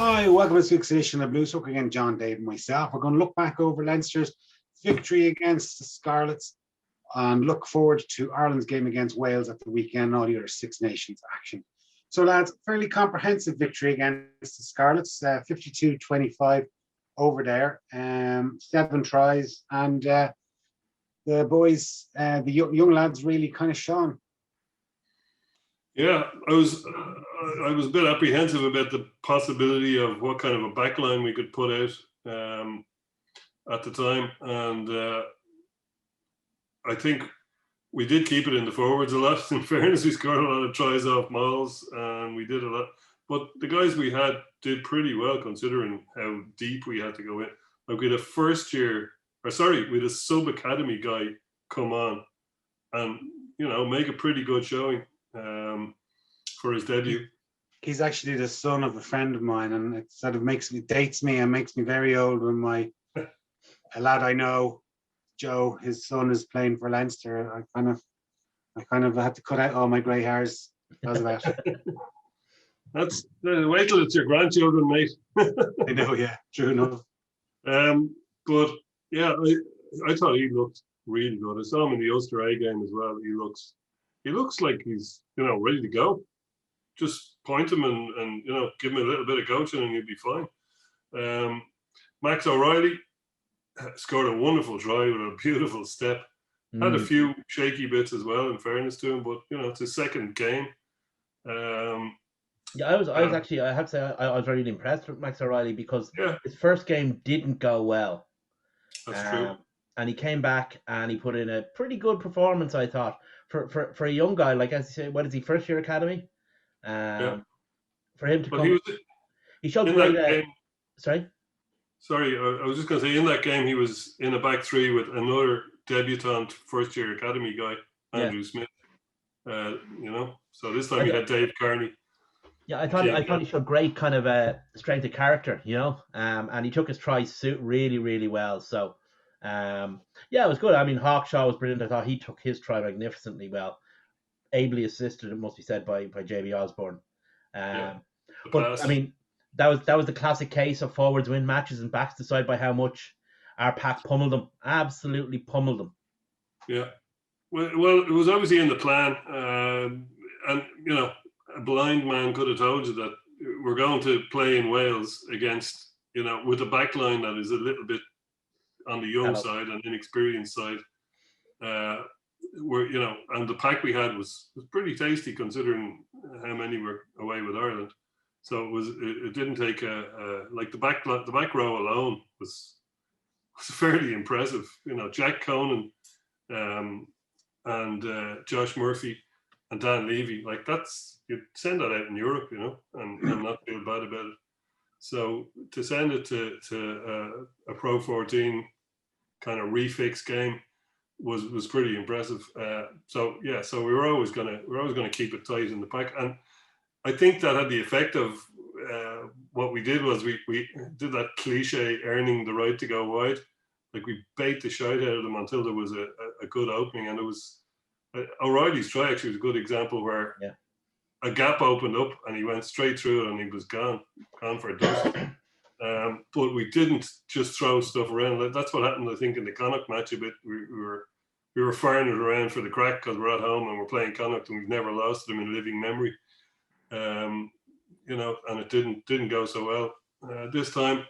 Hi, welcome to this week's edition of Blue Sook. Again, John, Dave, and myself. We're going to look back over Leinster's victory against the Scarlets and look forward to Ireland's game against Wales at the weekend, all the other Six Nations action. So, lads, fairly comprehensive victory against the Scarlets, 52-25 over there, 7 tries, and the boys, the young lads really kind of shone. Yeah, I was a bit apprehensive about the possibility of what kind of a backline we could put out at the time, and I think we did keep it in the forwards a lot. In fairness, we scored a lot of tries off mauls, and we did a lot. But the guys we had did pretty well considering how deep we had to go in. Like we had we had a sub academy guy come on, and make a pretty good showing. For his debut. He's actually the son of a friend of mine, and it sort of dates me and makes me very old when a lad I know, Joe, his son is playing for Leinster. I kind of had to cut out all my grey hairs because of that. That's wait till it's your grandchildren, mate. I know, yeah, true enough. But yeah, I thought he looked really good. I saw him in the Ulster A game as well. He looks like he's ready to go. Just point him and give him a little bit of coaching and he'll be fine. Max O'Reilly scored a wonderful try with a beautiful step. Had a few shaky bits as well, in fairness to him, but it's his second game. Yeah, I was actually, I have to say, I was really impressed with Max O'Reilly because his first game didn't go well. That's true. And he came back and he put in a pretty good performance, I thought, for a young guy. Like, as you say, what is he, first year academy? For him to come, he showed great. Sorry, I was just going to say, in that game, he was in a back three with another debutant first year academy guy, Andrew Smith. So this time he had Dave Kearney. Yeah, I thought he showed great kind of strength of character, and he took his tries really, really well. So, it was good. I mean, Hawkshaw was brilliant. I thought he took his try magnificently well, ably assisted, it must be said, by JB Osborne. But I mean, that was the classic case of forwards win matches and backs decide by how much our pack pummeled them. Absolutely pummeled them. Yeah. Well, it was obviously in the plan, and a blind man could have told you that we're going to play in Wales against with a back line that is a little bit on the young side and inexperienced side. And the pack we had was pretty tasty considering how many were away with Ireland. So it didn't take like the back row alone was fairly impressive. Jack Conan and Josh Murphy and Dan Levy, like you'd send that out in Europe, and not feel bad about it. So to send it to a Pro 14 kind of refix game was pretty impressive. So we were always gonna keep it tight in the pack, and I think that had the effect of what we did was we did that cliche earning the right to go wide. Like we bait the shite out of them until there was a good opening, and it was O'Reilly's try actually was a good example where a gap opened up and he went straight through it and he was gone for a dust. But we didn't just throw stuff around. That's what happened, I think, in the Connacht match a bit. We were firing it around for the crack because we're at home and we're playing Connacht and we've never lost them in living memory. And it didn't go so well this time.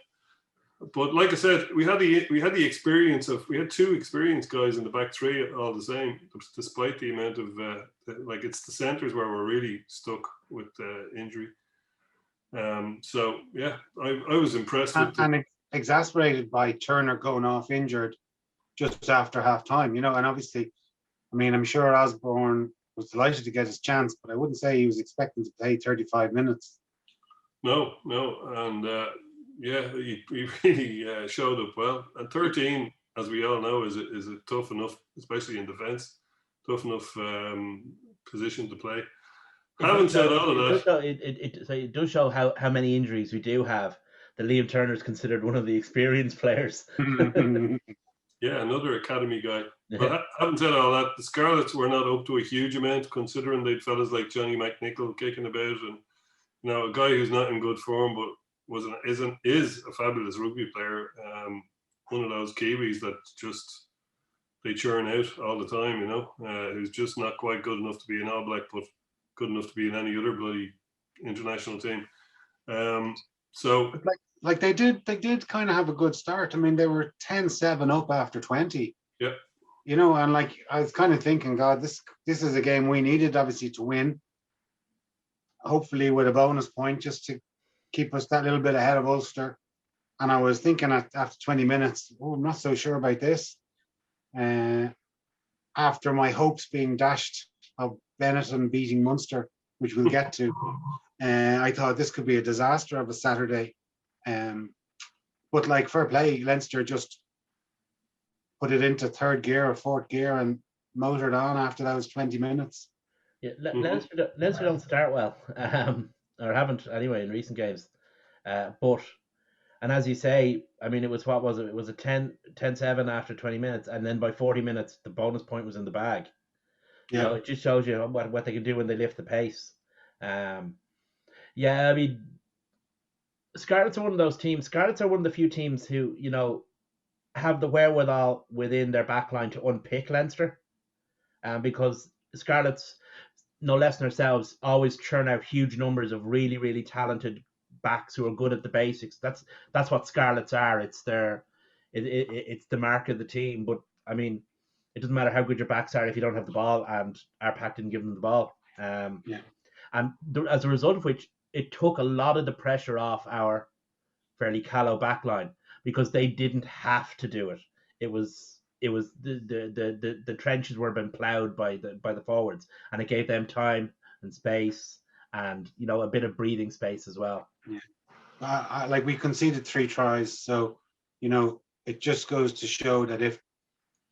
But like I said, we had the experience of, we had 2 experienced guys in the back three all the same, despite the amount of it's the centres where we're really stuck with injury. So yeah, I was impressed and exasperated by Turner going off injured just after half time, and obviously, I mean, I'm sure Osborne was delighted to get his chance, but I wouldn't say he was expecting to play 35 minutes. No, and he really showed up well. And 13, as we all know, is a tough enough, especially in defence, tough enough position to play. Having said all of that, it does show how many injuries we do have. That Liam Turner is considered one of the experienced players. Yeah, another academy guy. But having said all that, the Scarlets were not up to a huge amount, considering they'd fellas like Johnny McNichol kicking about, and a guy who's not in good form, but is a fabulous rugby player. One of those Kiwis that just they churn out all the time, you know, who's just not quite good enough to be an All Black, but good enough to be in any other bloody international team. So like they did kind of have a good start. I mean, they were 10-7 up after 20. Yeah. You know, and like I was kind of thinking, God, this is a game we needed obviously to win. Hopefully with a bonus point just to keep us that little bit ahead of Ulster. And I was thinking after 20 minutes, I'm not so sure about this. After my hopes being dashed of Benetton beating Munster, which we'll get to, I thought this could be a disaster of a Saturday. But like fair play, Leinster just put it into third gear or fourth gear and motored on after those 20 minutes. Yeah, Leinster don't start well, or haven't anyway in recent games. And as you say, I mean, it was It was a 10-7 after 20 minutes, and then by 40 minutes, the bonus point was in the bag. Yeah. You know, it just shows you what they can do when they lift the pace. Yeah, I mean, Scarlets are one of those teams. Scarlets are one of the few teams who, you know, have the wherewithal within their backline to unpick Leinster. Because Scarlets, no less than ourselves, always churn out huge numbers of really, really talented backs who are good at the basics. That's what Scarlets are. It's it's the mark of the team. But I mean, it doesn't matter how good your backs are if you don't have the ball, and our pack didn't give them the ball. And as a result of which, it took a lot of the pressure off our fairly callow backline because they didn't have to do it. It was the trenches were being ploughed by the forwards, and it gave them time and space and, you know, a bit of breathing space as well. Yeah, like we conceded 3 tries, so you know it just goes to show that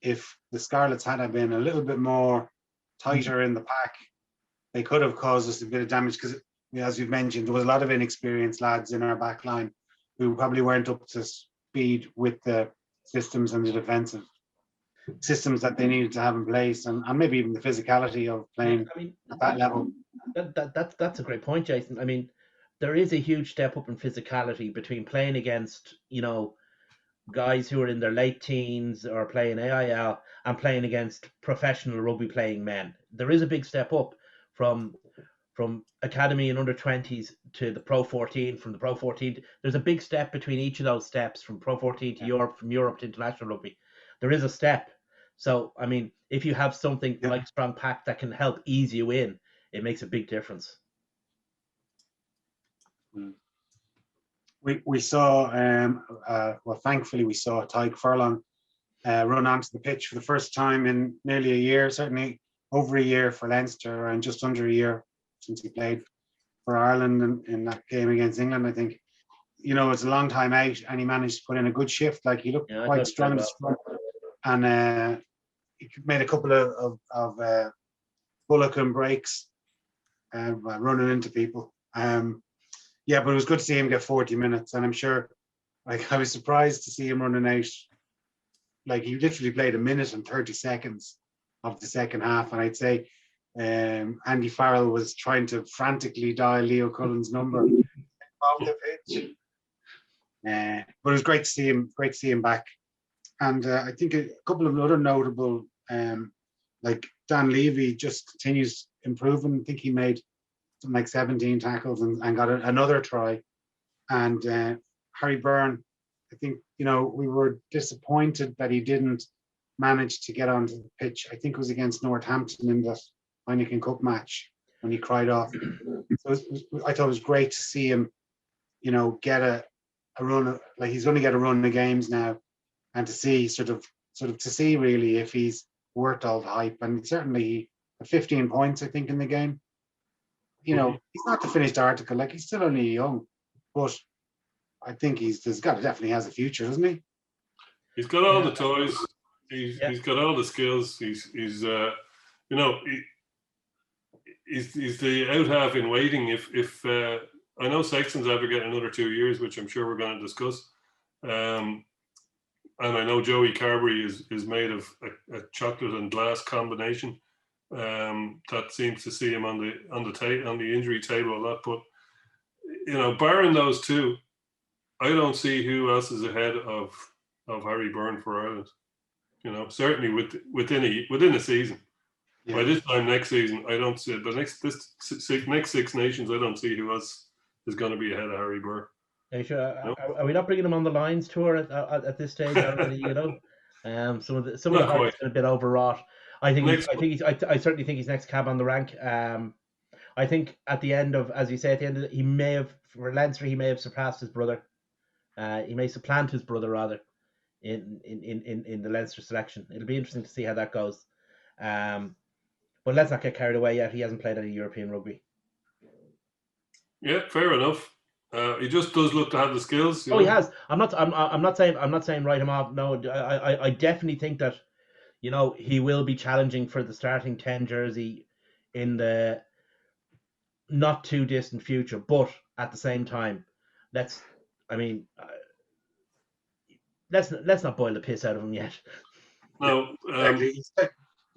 if the Scarlets had been a little bit more tighter in the pack, they could have caused us a bit of damage because, as you've mentioned, there was a lot of inexperienced lads in our back line who probably weren't up to speed with the systems and the defensive systems that they needed to have in place, and maybe even the physicality of playing at that level. That's a great point, Jason. I mean, there is a huge step up in physicality between playing against, you know, guys who are in their late teens or playing AIL and playing against professional rugby playing men. There is a big step up from academy and under 20s to the Pro 14, from the Pro 14. There's a big step between each of those steps from Pro 14 to Europe, from Europe to international rugby. There is a step. So, I mean, if you have something like Strong Pack that can help ease you in, it makes a big difference. We saw, well, thankfully we saw Tadhg Furlong run onto the pitch for the first time in nearly a year, certainly over a year for Leinster, and just under a year since he played for Ireland in that game against England. I think, you know, it's a long time out, and he managed to put in a good shift. Like, he looked quite strong, and he made a couple of Bullock breaks, running into people. Yeah, but it was good to see him get 40 minutes, and I'm sure, like, I was surprised to see him running out. Like, he literally played 1 minute and 30 seconds of the second half, and I'd say Andy Farrell was trying to frantically dial Leo Cullen's number off the pitch. But it was great to see him back. And I think a couple of other notable, like Dan Levy just continues improving. I think he made something like 17 tackles and got another try. And Harry Byrne, I think, you know, we were disappointed that he didn't manage to get onto the pitch. I think it was against Northampton in that Heineken Cup match when he cried off. So I thought it was great to see him, you know, get a run. Like, he's going to get a run in the games now, and to see sort of to see really if he's worth all the hype. And certainly 15 points, I think, in the game. You know, he's not the finished article. Like, he's still only young, but I think he's definitely has a future, doesn't he? He's got all the toys. He's got all the skills. He's you know, he's the out half in waiting. If I know Sexton's ever getting another 2 years, which I'm sure we're going to discuss. And I know Joey Carberry is made of a chocolate and glass combination. That seems to see him on the injury table a lot. But, you know, barring those two, I don't see who else is ahead of Harry Byrne for Ireland. You know, certainly within a season. Yeah. By this time next season, I don't see the next Six Nations. I don't see who else is going to be ahead of Harry Byrne. Are, sure, No? are we not bringing him on the Lions tour at this stage already? You know, some of the hype has been a bit overwrought. I certainly think he's next cab on the rank. I think at the end of, as you say, at the end of he may have, for Leinster, he may have surpassed his brother. He may supplant his brother rather in the Leinster selection. It'll be interesting to see how that goes. But let's not get carried away yet. He hasn't played any European rugby. Yeah, fair enough. He just does look to have the skills. He has. I'm not saying write him off. No, I definitely think that, you know, he will be challenging for the starting 10 jersey in the not too distant future. But at the same time, let's not boil the piss out of him yet. No, exactly. He's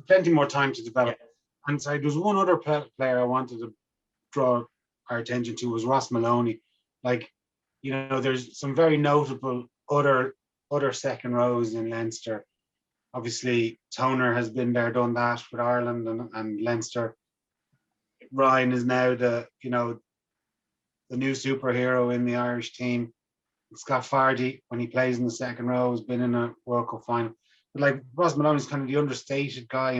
plenty more time to develop. Yeah. And so there's one other player I wanted to draw our attention to was Ross Maloney. Like, you know, there's some very notable other second rows in Leinster. Obviously, Toner has been there, done that with Ireland and Leinster. Ryan is now the new superhero in the Irish team. Scott Fardy, when he plays in the second row, has been in a World Cup final. But like Ross Maloney is kind of the understated guy,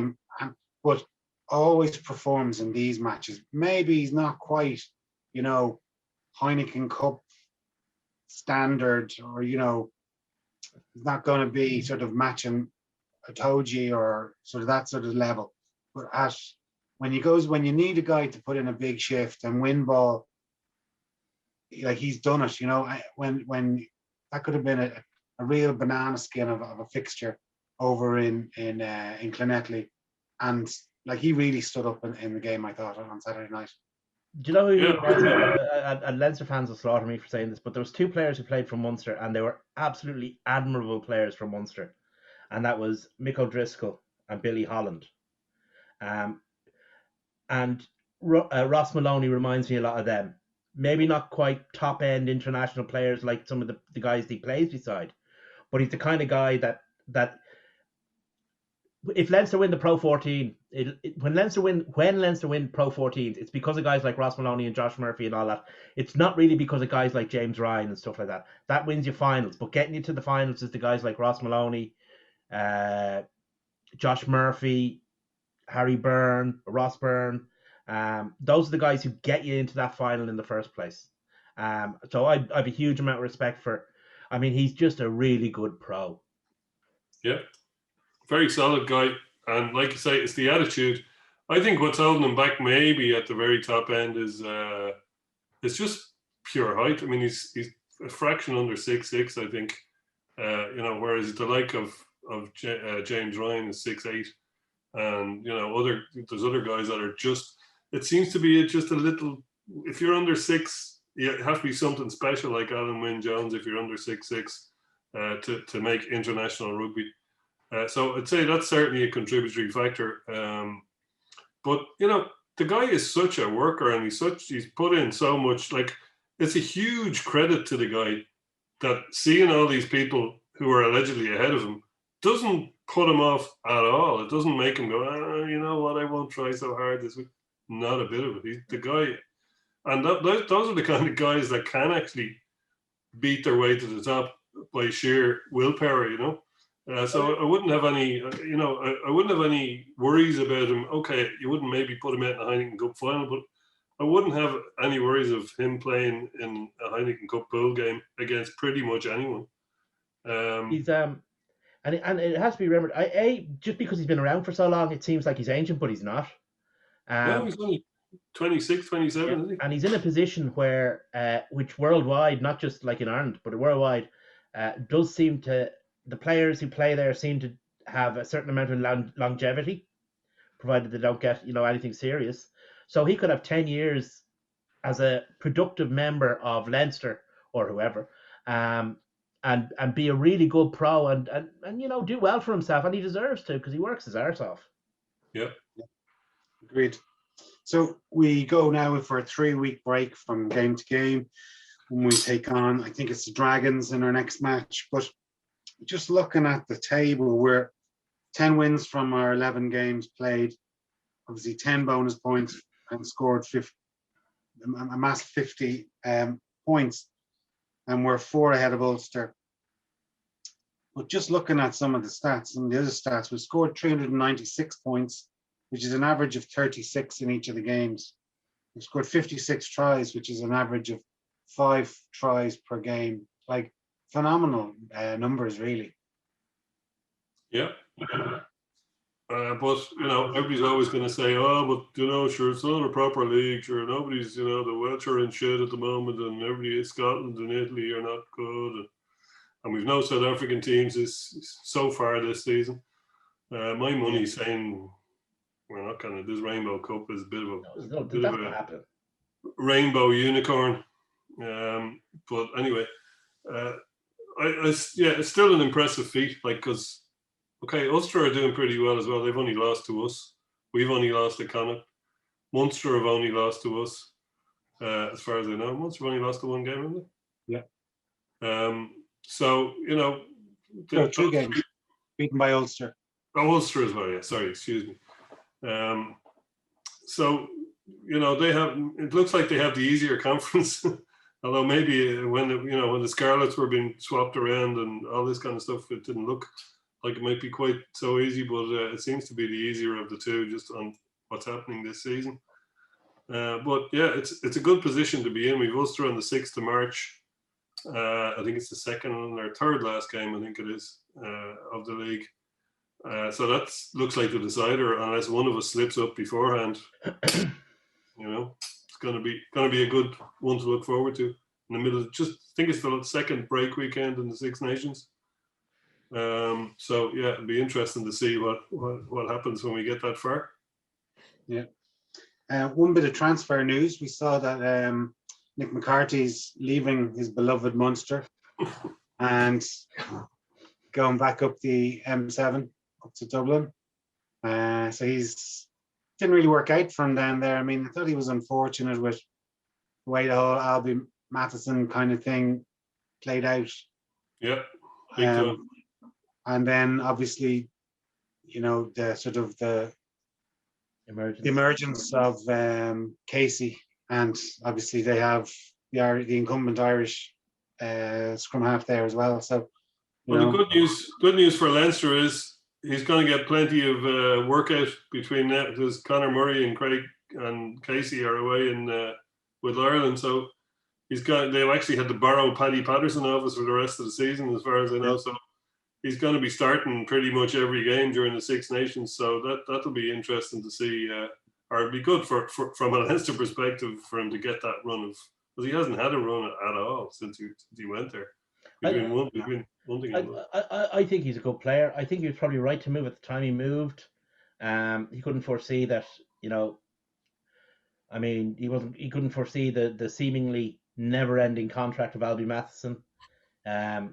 but always performs in these matches. Maybe he's not quite, you know, Heineken Cup standard, or, you know, he's not going to be sort of matching Itoje or sort of that sort of level. But when you need a guy to put in a big shift and win ball, like he's done it, you know, when that could have been a real banana skin of a fixture over in Clonettley, and like he really stood up in the game, I thought, on Saturday night. Do you know who and Leinster fans will slaughter me for saying this, but there was two players who played for Munster and they were absolutely admirable players for Munster, and that was Mick O'Driscoll and Billy Holland. And Ross Maloney reminds me a lot of them. Maybe not quite top end international players like some of the guys he plays beside, but he's the kind of guy that if Leinster win the Pro 14, when Leinster win Pro 14s, it's because of guys like Ross Maloney and Josh Murphy and all that. It's not really because of guys like James Ryan and stuff like that. That wins you finals, but getting you to the finals is the guys like Ross Maloney, Josh Murphy, Harry Byrne, Ross Byrne. Those are the guys who get you into that final in the first place. So I've a huge amount of respect for. I mean, he's just a really good pro. Yeah, very solid guy, and like you say, it's the attitude. I think what's holding him back, maybe at the very top end, is it's just pure height. I mean, he's a fraction under 6'6", I think. You know, whereas the like of James Ryan is 6'8", and you know, there's other guys that are just. It seems to be just a little. If you're under 6, you have to be something special, like Alan Wynne Jones. If you're under 6'6", to make international rugby. So I'd say that's certainly a contributory factor. But you know, the guy is such a worker, and he's put in so much. Like, it's a huge credit to the guy that seeing all these people who are allegedly ahead of him doesn't put him off at all. It doesn't make him go, you know what, I won't try so hard this week. Not a bit of it. He's the guy, and those are the kind of guys that can actually beat their way to the top by sheer willpower, you know. So I wouldn't have any, I wouldn't have any worries about him. Okay, you wouldn't maybe put him out in the Heineken Cup final, but I wouldn't have any worries of him playing in a Heineken Cup pool game against pretty much anyone. He's and it has to be remembered. Just because he's been around for so long, it seems like he's ancient, but he's not. No, he's only 26, 27, yeah. isn't he? And he's in a position where, which worldwide, not just like in Ireland, but worldwide, does seem to, the players who play there seem to have a certain amount of longevity, provided they don't get, anything serious. So he could have 10 years as a productive member of Leinster or whoever, and be a really good pro and do well for himself, and he deserves to, because he works his arse off. Yeah. Agreed. So we go now for a 3-week break from game to game. when we take on, I think it's the Dragons in our next match. But just looking at the table, we're 10 wins from our 11 games played, obviously 10 bonus points and scored a massive 50 points, and we're 4 ahead of Ulster. But just looking at some of the stats, some of the other stats, we scored 396 points, which is an average of 36 in each of the games. We've scored 56 tries, which is an average of 5 tries per game. Like, phenomenal numbers, really. Yeah. But, you know, everybody's always going to say, oh, but, you know, sure, it's not a proper league. Sure, nobody's, you know, the Welsh are in shit at the moment, and everybody in Scotland and Italy are not good. And we've no South African teams so far this season. My money's saying we're not going to. This Rainbow Cup is a bit of a rainbow unicorn. But anyway, it's still an impressive feat. Like, because Ulster are doing pretty well as well. They've only lost to us. We've only lost to Connacht. Munster have only lost to us, as far as I know. Munster have only lost to one game, haven't they? Yeah. So, you know, 2 games beaten by Ulster. Oh, Ulster as well. Yeah, sorry, excuse me. So, you know, it looks like they have the easier conference. Although maybe when the Scarlets were being swapped around and all this kind of stuff, it didn't look like it might be quite so easy. But it seems to be the easier of the two, just on what's happening this season. But yeah, it's a good position to be in. We've Ulster on the 6th of March. I think it's the second or third last game, I think it is, of the league. So that looks like the decider, unless one of us slips up beforehand. You know, it's going to be a good one to look forward to in the middle. I think it's the second break weekend in the Six Nations. So yeah, it'll be interesting to see what happens when we get that far. Yeah. One bit of transfer news: we saw that Nick McCarthy's leaving his beloved Munster and going back up the M7 up to Dublin. So he's didn't really work out for him down there. I mean, I thought he was unfortunate with the way the whole Albie Matheson kind of thing played out. Yeah. And then obviously, you know, the sort of the emergence of Casey. And obviously they have the incumbent Irish scrum half there as well. So, the good news for Leinster is he's going to get plenty of workout between that, because Conor Murray and Craig and Casey are away with Ireland. So they've actually had to borrow Paddy Patterson office for the rest of the season, as far as I know. So he's going to be starting pretty much every game during the Six Nations. So that'll be interesting to see. Or it'd be good from a Leinster perspective for him to get that run of, because he hasn't had a run at all since he went there. I think he's a good player. I think he was probably right to move at the time he moved. He couldn't foresee that, you know. I mean, he couldn't foresee the seemingly never-ending contract of Albie Matheson.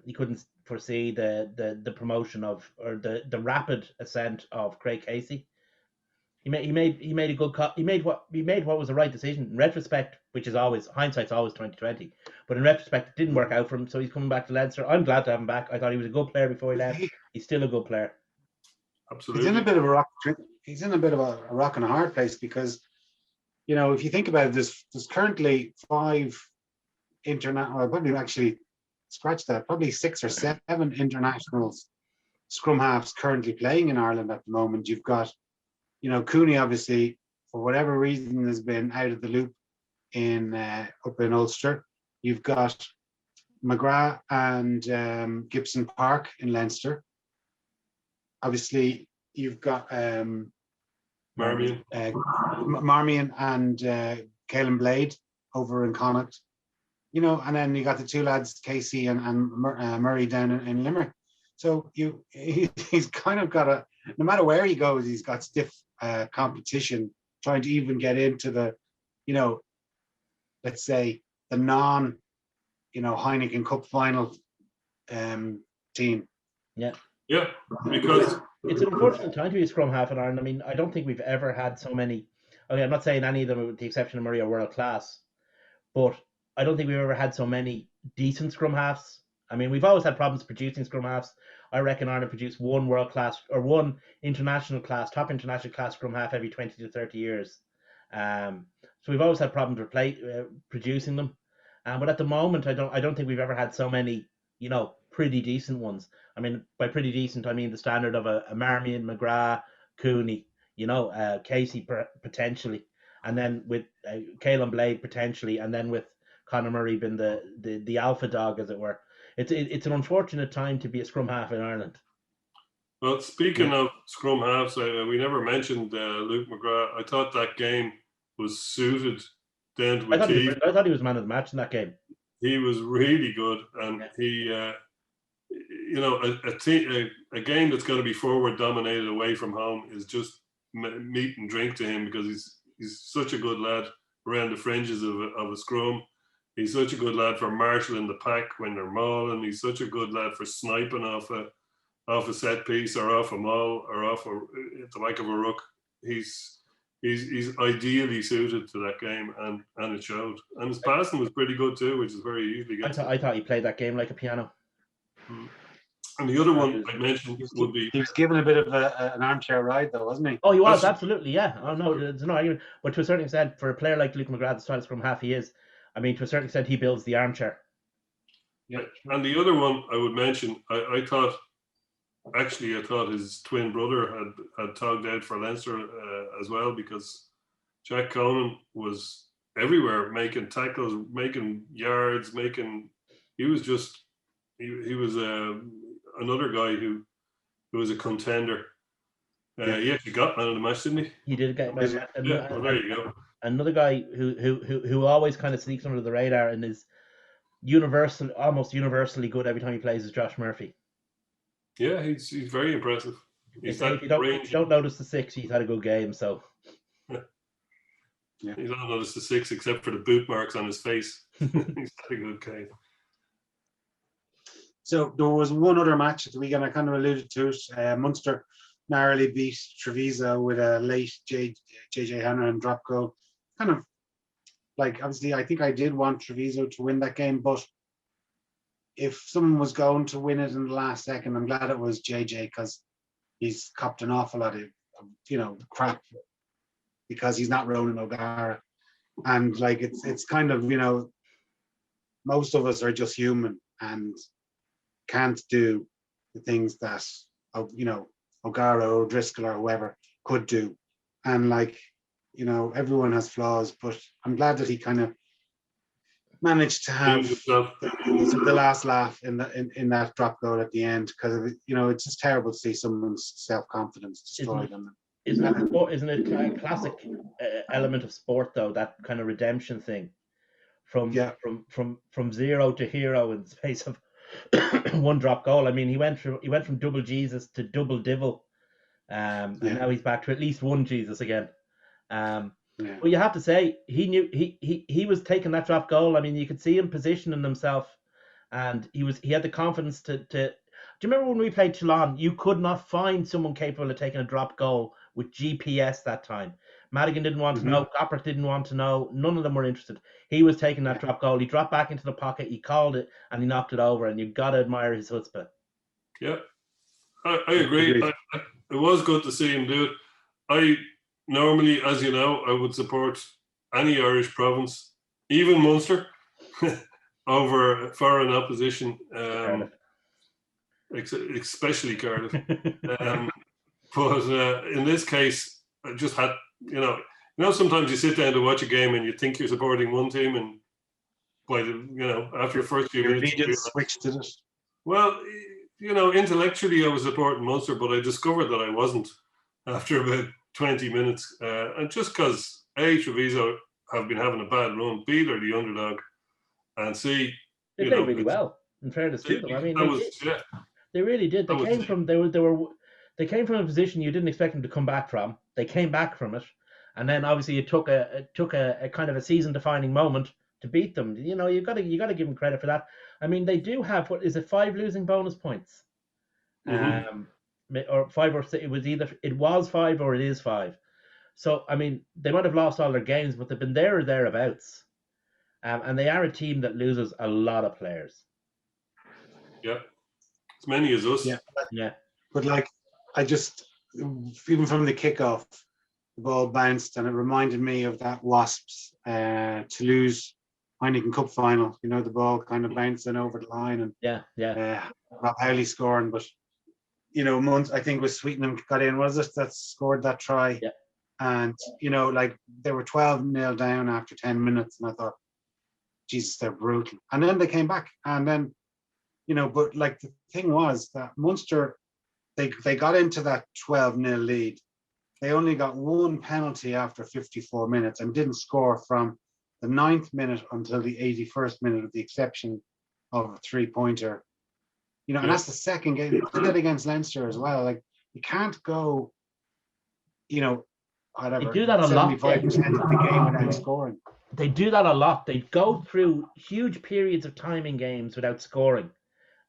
He couldn't foresee the promotion of, or the rapid ascent of Craig Casey. He made a good cut. He made what was the right decision in retrospect, which is always hindsight's always 20/20. But in retrospect, it didn't work out for him, so he's coming back to Leinster. I'm glad to have him back. I thought he was a good player before he left. He's still a good player. Absolutely. He's in a bit of a rock and a hard place, because, you know, if you think about it, there's currently 5 international, probably actually scratch that, probably 6 or 7 internationals scrum halves currently playing in Ireland at the moment. You've got, you know, Cooney, obviously, for whatever reason, has been out of the loop up in Ulster. You've got McGrath and Gibson Park in Leinster. Obviously, you've got Marmion and Caelan Blade over in Connacht. You know, and then you got the 2 lads, Casey and Murray down in Limerick. So he's kind of got no matter where he goes, he's got stiff competition trying to even get into the, you know, let's say the non, you know, Heineken Cup final team. Yeah, because it's an unfortunate time to be a scrum half in Ireland. I mean, I don't think we've ever had so many. Okay, I'm not saying any of them, with the exception of Murray, are world class, but I don't think we've ever had so many decent scrum halves. I mean, we've always had problems producing scrum halves. I reckon Ireland produced one world class or one top international class scrum half every 20 to 30 years. So we've always had problems producing them. But at the moment, I don't think we've ever had so many, pretty decent ones. I mean, by pretty decent, I mean the standard of a Marmion, McGrath, Cooney, Casey potentially, and then with Caelan Blade potentially, and then with Conor Murray being the alpha dog, as it were. It's an unfortunate time to be a scrum half in Ireland. Well, speaking of scrum halves, we never mentioned Luke McGrath. I thought that game was suited down to a T. I thought he was man of the match in that game. He was really good, and he, a game that's going to be forward dominated away from home is just meat and drink to him, because he's such a good lad around the fringes of a scrum. He's such a good lad for marshalling the pack when they're mauling. He's such a good lad for sniping off a set piece or off a maul or off at the back of a ruck. He's ideally suited to that game, and it showed. And his passing was pretty good too, which is very easily. I thought he played that game like a piano. And the other one I mentioned would be... He was given a bit of an armchair ride, though, wasn't he? Oh, he was, absolutely, yeah. Oh, no, there's no argument. But to a certain extent, for a player like Luke McGrath, the style of scrum half he is, I mean, to a certain extent, he builds the armchair. Yeah. And the other one I would mention, I thought his twin brother had togged out for Leinster as well, because Jack Conan was everywhere, making tackles, making yards, he was just, he was another guy who was a contender. He actually got man of the match, didn't he? He did get man of the match. Yeah, well, there you go. Another guy who always kind of sneaks under the radar and is almost universally good every time he plays is Josh Murphy. Yeah, he's very impressive. If you don't notice the 6, he's had a good game. So you don't notice the 6 except for the boot marks on his face. He's had a good game. So there was one other match at the weekend. I kind of alluded to it. Munster narrowly beat Treviso with a late JJ Hanrahan drop goal. Kind of like, obviously, I think I did want Treviso to win that game, but if someone was going to win it in the last second, I'm glad it was JJ, because he's copped an awful lot of, crap because he's not Ronan O'Gara. And like, it's kind of, most of us are just human and can't do the things that, O'Gara or Driscoll or whoever could do. And like, everyone has flaws, but I'm glad that he kind of managed to have the last laugh in that drop goal at the end, because it's just terrible to see someone's self-confidence destroyed. Isn't it a classic element of sport, though, that kind of redemption thing from zero to hero in the space of one drop goal? I mean, he went from double Jesus to double Divil, and now he's back to at least one Jesus again. Well, you have to say he knew he was taking that drop goal. I mean, you could see him positioning himself, and he had the confidence to. Do you remember when we played Toulon? You could not find someone capable of taking a drop goal with GPS that time. Madigan didn't want to know. Gopperth didn't want to know. None of them were interested. He was taking that drop goal. He dropped back into the pocket. He called it, and he knocked it over. And you've got to admire his chutzpah. Yeah, I agree. It was good to see him do it. Normally, as you know, I would support any Irish province, even Munster, over foreign opposition, especially Cardiff. But in this case, I just had, sometimes you sit down to watch a game and you think you're supporting one team, and after your first few minutes, you switch to this. Well, intellectually I was supporting Munster, but I discovered that I wasn't after about 20 minutes, and just because Treviso have been having a bad run, B, they're the underdog, and C, they played really well. In fairness to them, I mean, they really did. They came from a position you didn't expect them to come back from. They came back from it, and then obviously it took a kind of a season-defining moment to beat them. You got to give them credit for that. I mean, they do have 5 losing bonus points. Or 5 or 6, it was 5 or it is 5. So I mean, they might have lost all their games, but they've been there or thereabouts. And they are a team that loses a lot of players. Yeah, as many as us. Yeah. Yeah. But like, I just, even from the kickoff, the ball bounced and it reminded me of that Wasps Toulouse Heineken Cup final. You know, the ball kind of bouncing over the line and Yeah. Rob Howley scoring. But, you know, I think it was Sweetenham got in, was it, that scored that try? Yeah. And, you know, like they were 12-0 down after 10 minutes. And I thought, Jesus, they're brutal. And then they came back. And then, you know, but like the thing was that Munster, they got into that 12-0 lead. They only got one penalty after 54 minutes and didn't score from the 9th minute until the 81st minute, with the exception of a 3-pointer. You know, and that's the second game. They did against Leinster as well. Like, you can't go, you know, whatever, They do that a lot. 75% of the game without scoring. They do that a lot. They go through huge periods of time in games without scoring.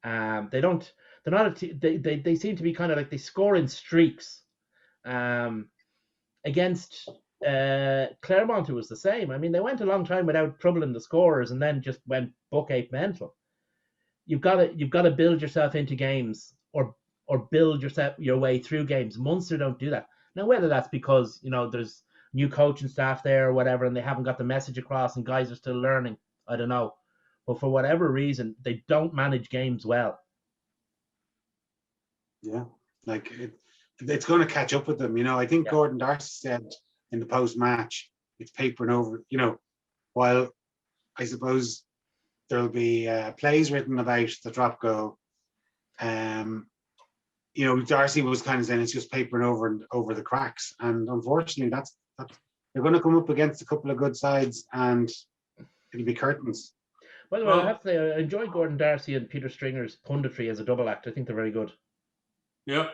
They don't. They're not. They seem to be kind of like they score in streaks. Against Clermont, it was the same. I mean, they went a long time without troubling the scorers, and then just went buck ape mental. You've got to build yourself into games, or build your way through games. Munster don't do that. Now, whether that's because, you know, there's new coaching staff there or whatever, and they haven't got the message across, and guys are still learning, I don't know. But for whatever reason, they don't manage games well. Yeah, like it's going to catch up with them. You know, I think Gordon Darcy said in the post-match, it's papering over, you know, while I suppose there'll be plays written about the drop goal. You know, Darcy was kind of saying it's just papering over the cracks. And unfortunately, that's they're going to come up against a couple of good sides and it'll be curtains. By the way, I have to say, I enjoy Gordon Darcy and Peter Stringer's punditry as a double act. I think they're very good. Yeah.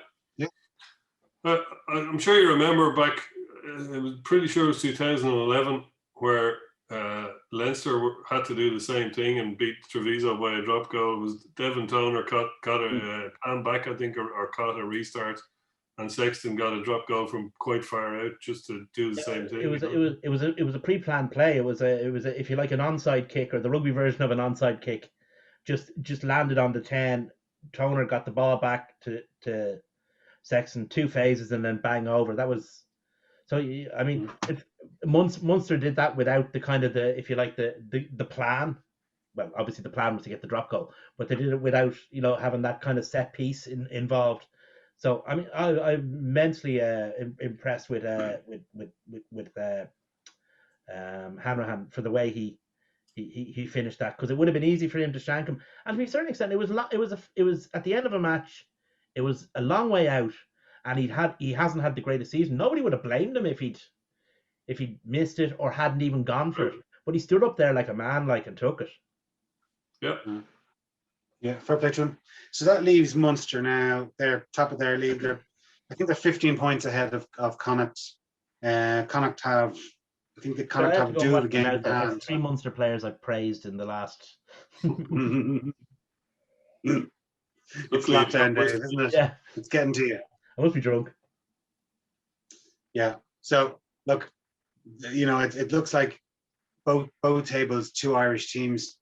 I'm sure you remember back, I was pretty sure it was 2011, where Leinster had to do the same thing and beat Treviso by a drop goal. It was Devin Toner caught a pan back, I think, or caught a restart, and Sexton got a drop goal from quite far out just to do the same thing. It was a pre-planned play. It was a, if you like, an onside kick, or the rugby version of an onside kick. Just landed on the 10. Toner got the ball back to Sexton, 2 phases, and then bang over. That was so. I mean, Munster did that without the kind of if you like, the plan. Well, obviously the plan was to get the drop goal, but they did it without, you know, having that kind of set piece involved. So I mean, I'm immensely impressed with Hanrahan for the way he finished that, because it would have been easy for him to shank him. And to a certain extent, it was at the end of a match. It was a long way out, and he hasn't had the greatest season. Nobody would have blamed him if he'd missed it or hadn't even gone for it. But he stood up there like a man, and took it. Yeah, fair play to him. So that leaves Munster now. They're top of their league. I think they're 15 points ahead of Connacht. Connacht have. I think the Connacht have to do it again. There's 3 Munster players I've praised in the last. It's lockdown day, isn't it? Yeah. It's getting to you. I must be drunk. Yeah. So look, you know, it looks like both tables, 2 Irish teams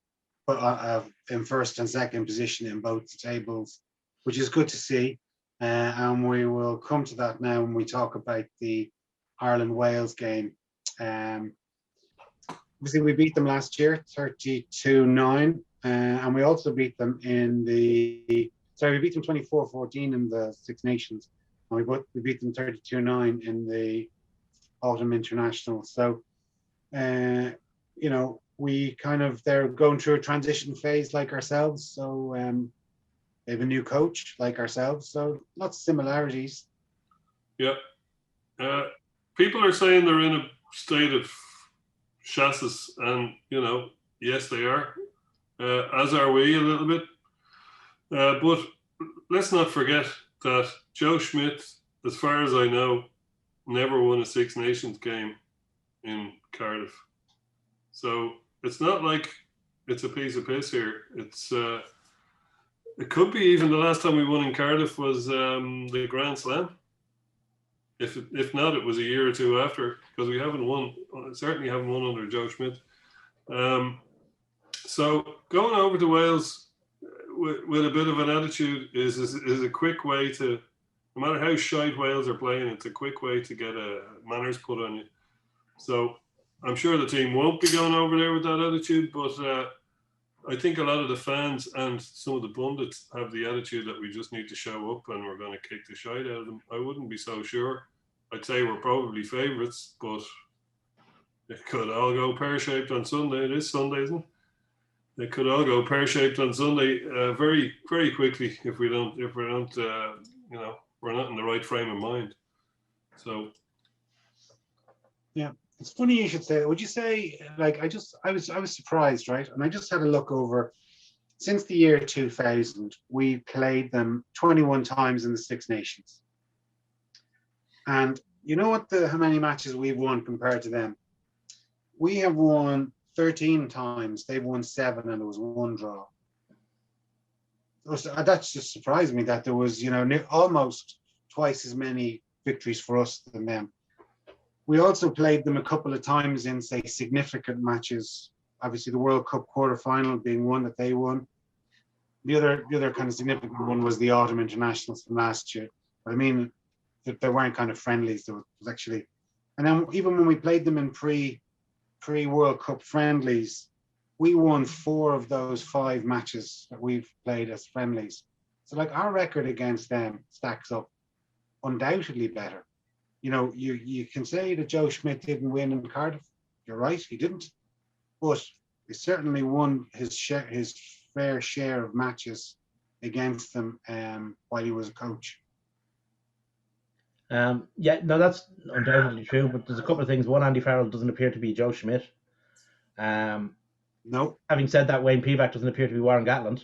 in first and second position in both tables, which is good to see. And we will come to that now when we talk about the Ireland-Wales game. Obviously, we beat them last year, 32-9, and we also beat them we beat them 24-14 in the Six Nations, and we beat them 32-9 in the Autumn International. So, you know, they're going through a transition phase like ourselves. So they have a new coach like ourselves. So lots of similarities. Yeah. People are saying they're in a state of chassis, and, you know, yes, they are, as are we a little bit. But let's not forget that Joe Schmidt, as far as I know, never won a Six Nations game in Cardiff. So it's not like it's a piece of piss here. It could be even the last time we won in Cardiff was the Grand Slam. If not, it was a year or two after, because we haven't won. Certainly haven't won under Joe Schmidt. So going over to Wales with a bit of an attitude is a quick way to, no matter how shite Wales are playing, it's a quick way to get a manners put on you. So I'm sure the team won't be going over there with that attitude, but I think a lot of the fans and some of the pundits have the attitude that we just need to show up and we're going to kick the shite out of them. I wouldn't be so sure. I'd say we're probably favourites, but it could all go pear-shaped on Sunday. It is Sunday, isn't it? They could all go pear-shaped on Sunday very, very quickly if we don't, we're not in the right frame of mind. So, yeah, it's funny you should say that. Would you say, like, I was surprised, right? And I just had a look over. Since the year 2000, we played them 21 times in the Six Nations. And you know what? How many matches we've won compared to them? We have won 13 times, they've won 7, and there was 1 draw. That's just surprised me that there was, almost twice as many victories for us than them. We also played them a couple of times in, say, significant matches. Obviously, the World Cup quarterfinal being one that they won. The other kind of significant one was the Autumn Internationals from last year. But I mean, there weren't kind of friendlies. There was actually, and then even when we played them in pre-World Cup friendlies, we won 4 of those 5 matches that we've played as friendlies. So like our record against them stacks up undoubtedly better. You can say that Joe Schmidt didn't win in Cardiff. You're right, he didn't. But he certainly won his fair share of matches against them while he was a coach. That's undoubtedly true, but there's a couple of things. One, Andy Farrell doesn't appear to be Joe Schmidt. No. Having said that, Wayne Pivac doesn't appear to be Warren Gatland.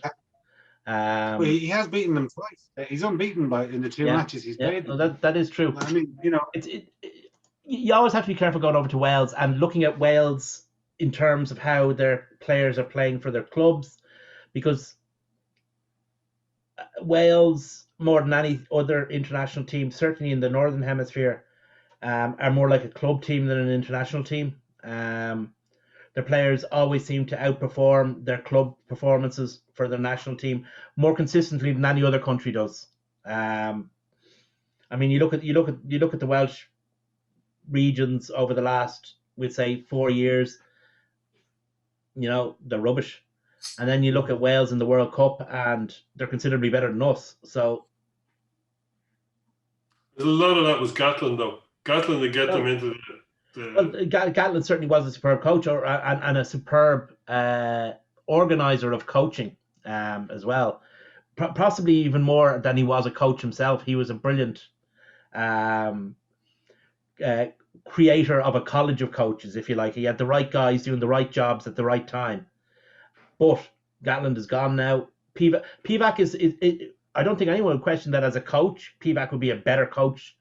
Well, he has beaten them twice. He's unbeaten in the 2 matches he's played. No, that is true. I mean, you always have to be careful going over to Wales and looking at Wales in terms of how their players are playing for their clubs, because Wales, more than any other international team, certainly in the Northern Hemisphere, are more like a club team than an international team. Their players always seem to outperform their club performances for their national team more consistently than any other country does. I mean, you look at the Welsh regions over the last, we'd say, 4 years. They're rubbish. And then you look at Wales in the World Cup, and they're considerably better than us. So a lot of that was Gatland, though. Gatland to get them into the. Well, Gatland certainly was a superb coach and a superb organizer of coaching as well. Possibly even more than he was a coach himself. He was a brilliant creator of a college of coaches, if you like. He had the right guys doing the right jobs at the right time. But Gatland is gone now. Pivac is I don't think anyone would question that as a coach. Pivac would be a better coach,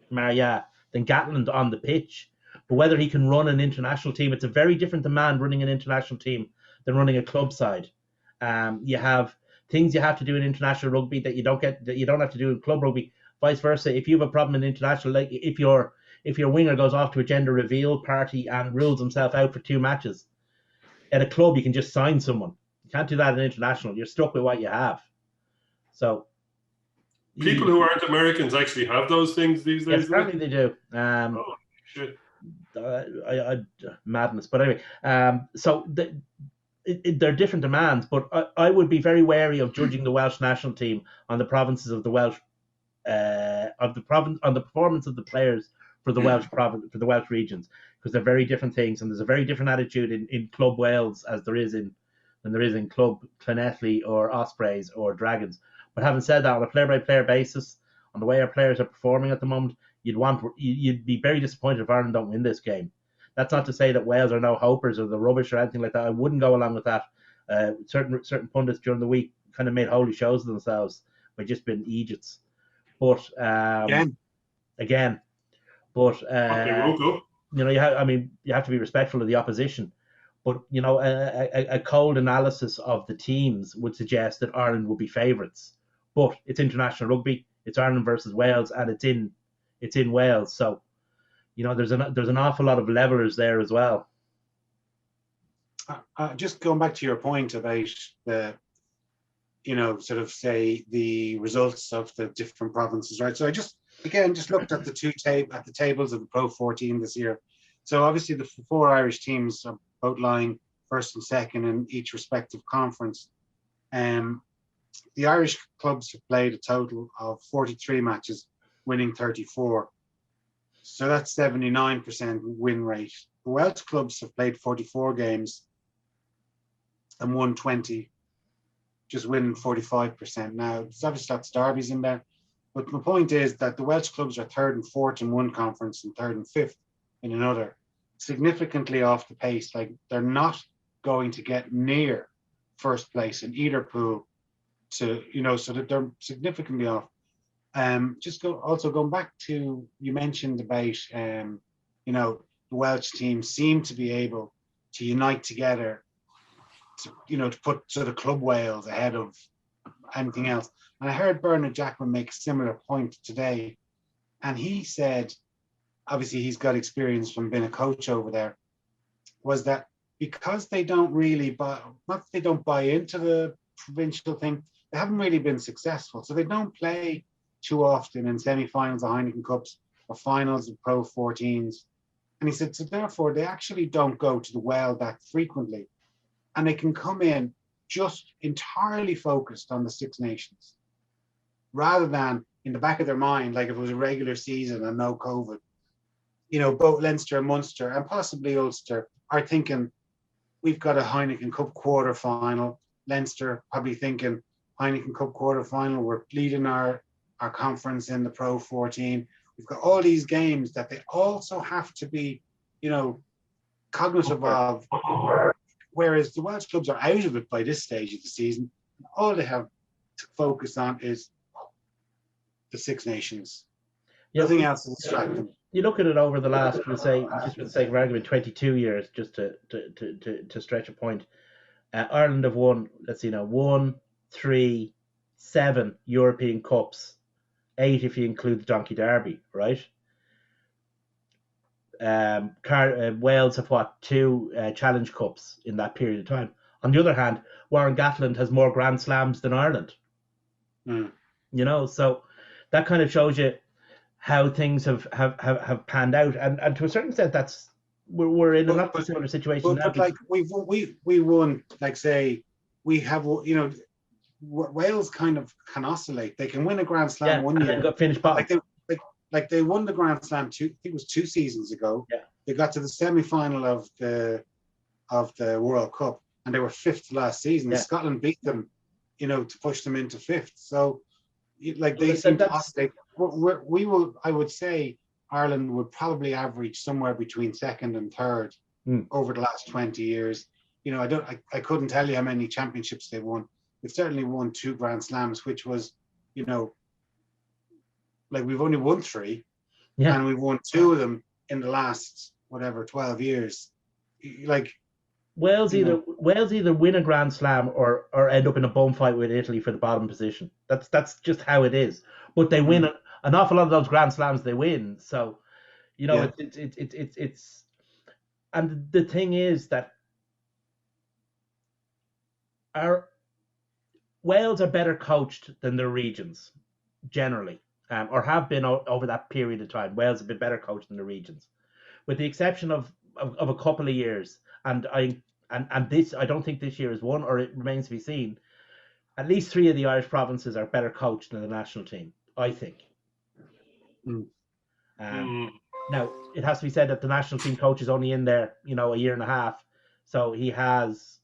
Maria, than Gatland on the pitch. But whether he can run an international team, it's a very different demand running an international team than running a club side. You have things you have to do in international rugby that you don't have to do in club rugby. Vice versa, if you have a problem in international, like if your winger goes off to a gender reveal party and rules himself out for 2 matches, at a club you can just sign someone. You can't do that in international. You're stuck with what you have. So people who aren't Americans actually have those things these days. Yes, apparently they do. Oh shit! Madness. But anyway, so they're different demands. But I would be very wary of judging the Welsh national team on the provinces of the Welsh, on the performance of the players for the Welsh province, for the Welsh regions, because they're very different things, and there's a very different attitude in Club Wales as there is in Club Llanelli or Ospreys or Dragons. But having said that, on a player-by-player basis, on the way our players are performing at the moment, you'd be very disappointed if Ireland don't win this game. That's not to say that Wales are no hopers or the rubbish or anything like that. I wouldn't go along with that. Certain pundits during the week kind of made holy shows of themselves by just being Egypts. But again, but you have to be respectful of the opposition. But a cold analysis of the teams would suggest that Ireland would be favourites. But it's international rugby. It's Ireland versus Wales, and it's in Wales. So, there's an awful lot of levelers there as well. Just going back to your point about the, sort of say the results of the different provinces, right? So I just looked at the tables of the Pro 14 this year. So obviously the four Irish teams are both lying first and second in each respective conference. The Irish clubs have played a total of 43 matches, winning 34. So that's 79% win rate. The Welsh clubs have played 44 games and won 20, just winning 45%. Now, there's obviously lots of derbies in there, but my point is that the Welsh clubs are third and fourth in one conference and third and fifth in another, significantly off the pace. Like, they're not going to get near first place in either pool so that they're significantly off. Going back to, you mentioned about, the Welsh team seem to be able to unite together to put sort of Club Wales ahead of anything else. And I heard Bernard Jackman make a similar point today. And he said, obviously he's got experience from being a coach over there, was that because they don't really buy into the provincial thing, they haven't really been successful. So they don't play too often in semi-finals of Heineken Cups or finals of Pro 14s. And he said, so therefore they actually don't go to the well that frequently. And they can come in just entirely focused on the Six Nations, rather than in the back of their mind, like if it was a regular season and no COVID, both Leinster and Munster and possibly Ulster are thinking, we've got a Heineken Cup quarter final. Leinster probably thinking Heineken Cup quarter final. We're leading our conference in the Pro 14. We've got all these games that they also have to be, cognitive of. Whereas the Welsh clubs are out of it by this stage of the season. All they have to focus on is the Six Nations. Nothing else will distract them. You look at it over the last, we'll say, just for the sake of argument, 22 years, just to stretch a point. Ireland have won, 1, 3, 7 European Cups, 8 if you include the Donkey Derby, right? Wales have 2 Challenge Cups in that period of time. On the other hand, Warren Gatland has more Grand Slams than Ireland. So that kind of shows you how things have panned out, and to a certain extent, that's we're in a not similar situation now. But like we won, like say we have, Wales kind of can oscillate. They can win a Grand Slam one year, and got finished bottom. Like they won the Grand Slam I think it was 2 seasons ago. Yeah. They got to the semi-final of the World Cup, and they were 5th last season. Yeah. Scotland beat them, to push them into 5th. So, they seem to oscillate. I would say Ireland would probably average somewhere between 2nd and 3rd over the last 20 years. I couldn't tell you how many championships they won. They've certainly won 2 Grand Slams, which was, we've only won 3, and we've won 2 of them in the last 12 years. Wales either win a Grand Slam or end up in a bum fight with Italy for the bottom position. That's just how it is. But they win an awful lot of those Grand Slams. They win. So, it's and the thing is that Wales are better coached than their regions generally. Or have been over that period of time. Wales have been better coached than the regions, with the exception of a couple of years. And this, I don't think this year is one, or it remains to be seen. At least 3 of the Irish provinces are better coached than the national team, I think. Now, it has to be said that the national team coach is only in there, a year and a half, so he has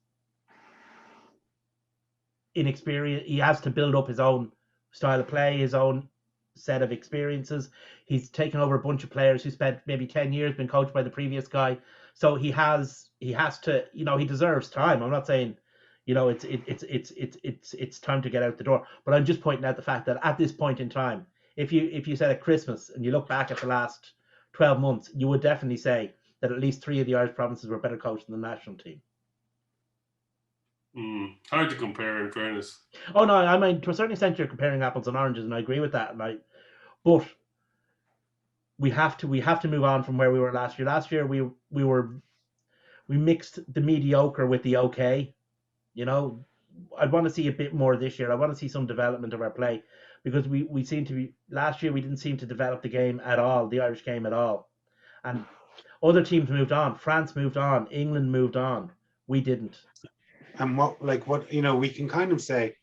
inexperience. He has to build up his own style of play, his own set of experiences. He's taken over a bunch of players who spent maybe 10 years being coached by the previous guy. So he has to, he deserves time. I'm not saying, it's time to get out the door, but I'm just pointing out the fact that at this point in time, if you said at Christmas and you look back at the last 12 months, you would definitely say that at least 3 of the Irish provinces were better coached than the national team. Hard to compare, in fairness. Oh no, I mean, to a certain extent, you're comparing apples and oranges, and I agree with that. But we have to move on from where we were last year. Last year, we we mixed the mediocre with the okay. You know, I'd want to see a bit more this year. I want to see some development of our play because we seem to be last year we didn't seem to develop the game at all, the Irish game at all. And other teams moved on. France moved on. England moved on. We didn't. And what we can kind of say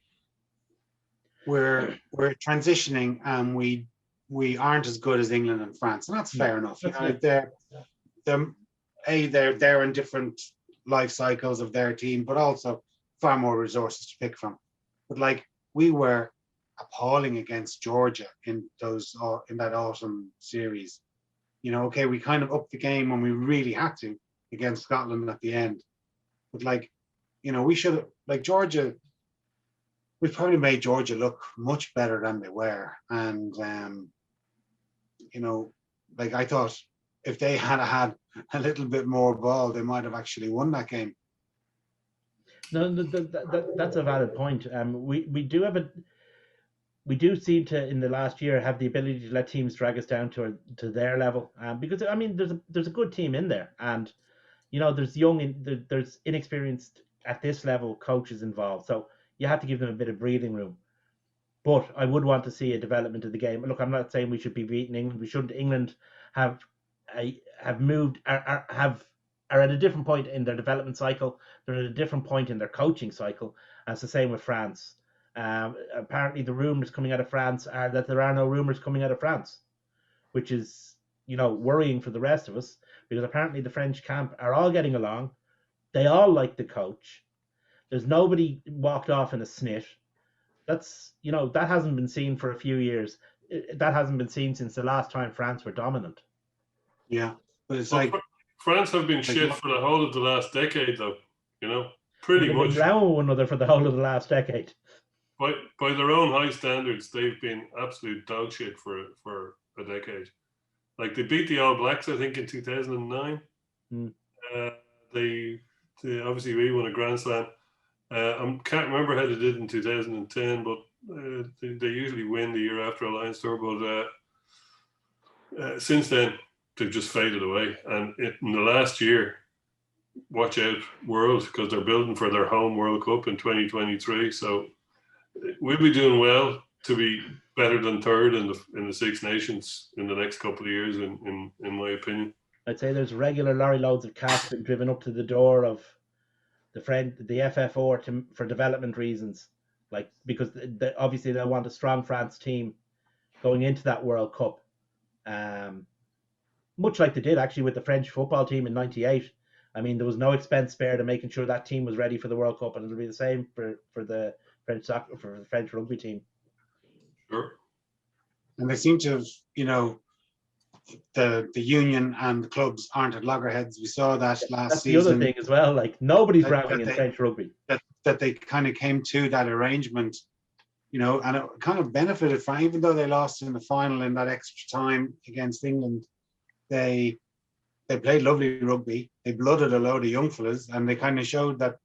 we're transitioning and we aren't as good as England and France, and that's fair enough. They're in different life cycles of their team, but also far more resources to pick from. But like we were appalling against Georgia in that autumn series. Okay, we kind of upped the game when we really had to against Scotland at the end. But we should have, Georgia, we probably made Georgia look much better than they were. And, I thought if they had a little bit more ball, they might have actually won that game. No, that's a valid point. We do seem to in the last year have the ability to let teams drag us down to their level. Because I mean, there's a good team in there, and there's inexperienced at this level coaches involved, so you have to give them a bit of breathing room. But I would want to see a development of the game. Look, I'm not saying we should be beating England. We shouldn't. England are at a different point in their development cycle. They're at a different point in their coaching cycle. And it's the same with France. Apparently, the rumors coming out of France are that there are no rumors coming out of France, which is worrying for the rest of us because apparently the French camp are all getting along. They all like the coach. There's nobody walked off in a snit. That's that hasn't been seen for a few years. That hasn't been seen since the last time France were dominant. Yeah, but it's France have been shit for the whole of the last decade, though. Pretty much. They've been around one another for the whole of the last decade. By their own high standards, they've been absolute dog shit for a decade. Like they beat the All Blacks, I think, in 2009. They obviously we won a Grand Slam. I can't remember how they did in 2010, but they usually win the year after Alliance Tour. But since then, they've just faded away. And in the last year, watch out, World, because they're building for their home World Cup in 2023. So we'll be doing well to be better than third in the Six Nations in the next couple of years, in my opinion. I'd say there's regular lorry loads of cash been driven up to the door of the FFO for development reasons, because obviously they want a strong France team going into that World Cup, much like they did actually with the French football team in '98. I mean, there was no expense spared to making sure that team was ready for the World Cup, and it'll be the same for the French soccer, for the French rugby team. Sure. And they seem to have, the union and the clubs aren't at loggerheads. We saw that last season. That's the other thing as well. Nobody's rallying in French rugby. That they kind of came to that arrangement, and it kind of benefited from, even though they lost in the final in that extra time against England, they played lovely rugby. They blooded a load of young fellas, and they kind of showed that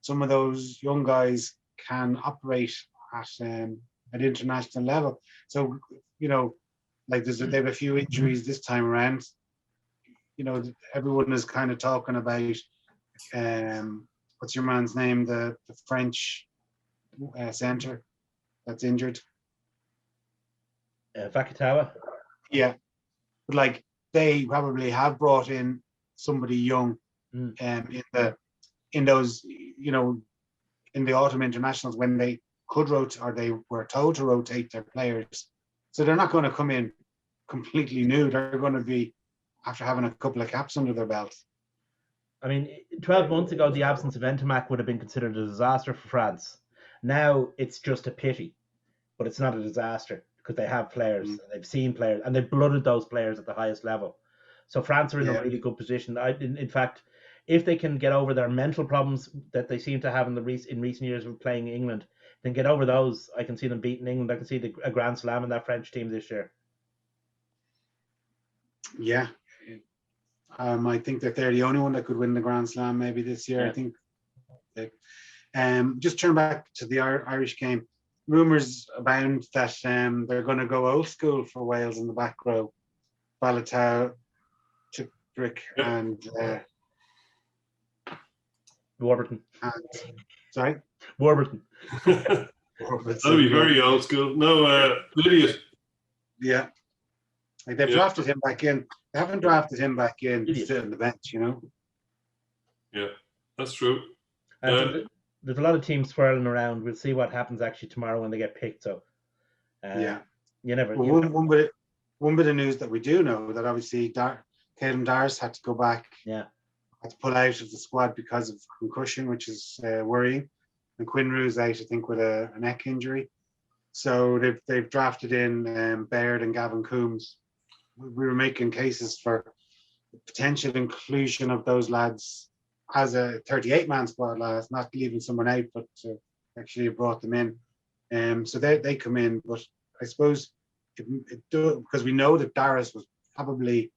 some of those young guys can operate at international level. So, they have a few injuries this time around. Everyone is kind of talking about what's your man's name, the French centre that's injured. Vakatawa. Yeah, but they probably have brought in somebody young, in those in the autumn internationals when they could rotate, or they were told to rotate their players. So they're not going to come in completely new. They're going to be after having a couple of caps under their belt. I mean, 12 months ago, the absence of Ntamack would have been considered a disaster for France. Now it's just a pity, but it's not a disaster because they have players, and they've seen players, and they've blooded those players at the highest level. So France are in a really good position. In fact, if they can get over their mental problems that they seem to have in recent years with playing England, then get over those. I can see them beating England. I can see a Grand Slam in that French team this year. Yeah. I think that they're the only one that could win the Grand Slam maybe this year. Yeah. I think. Just turn back to the Irish game. Rumours abound that they're going to go old school for Wales in the back row. Faletau, Chickbrick, and Warburton. And, sorry? Warburton. That'll be very old school. No, Lydia. Yeah. Like they've Yeah. drafted him back in. They haven't drafted him back in to Idiot. sit on the bench, you know? Yeah, that's true. There's a lot of teams swirling around. We'll see what happens actually tomorrow when they get picked. So, Yeah. you never. Well, one bit of news that we do know that obviously Caelan Dars had to go back. Yeah. Had to pull out of the squad because of concussion, which is worrying. And Quinn Rue's out, I think, with a neck injury. So they've drafted in Baird and Gavin Coombs. We were making cases for potential inclusion of those lads as a 38-man squad last, not leaving someone out, but actually brought them in. So they come in, but I suppose because we know that Darius was probably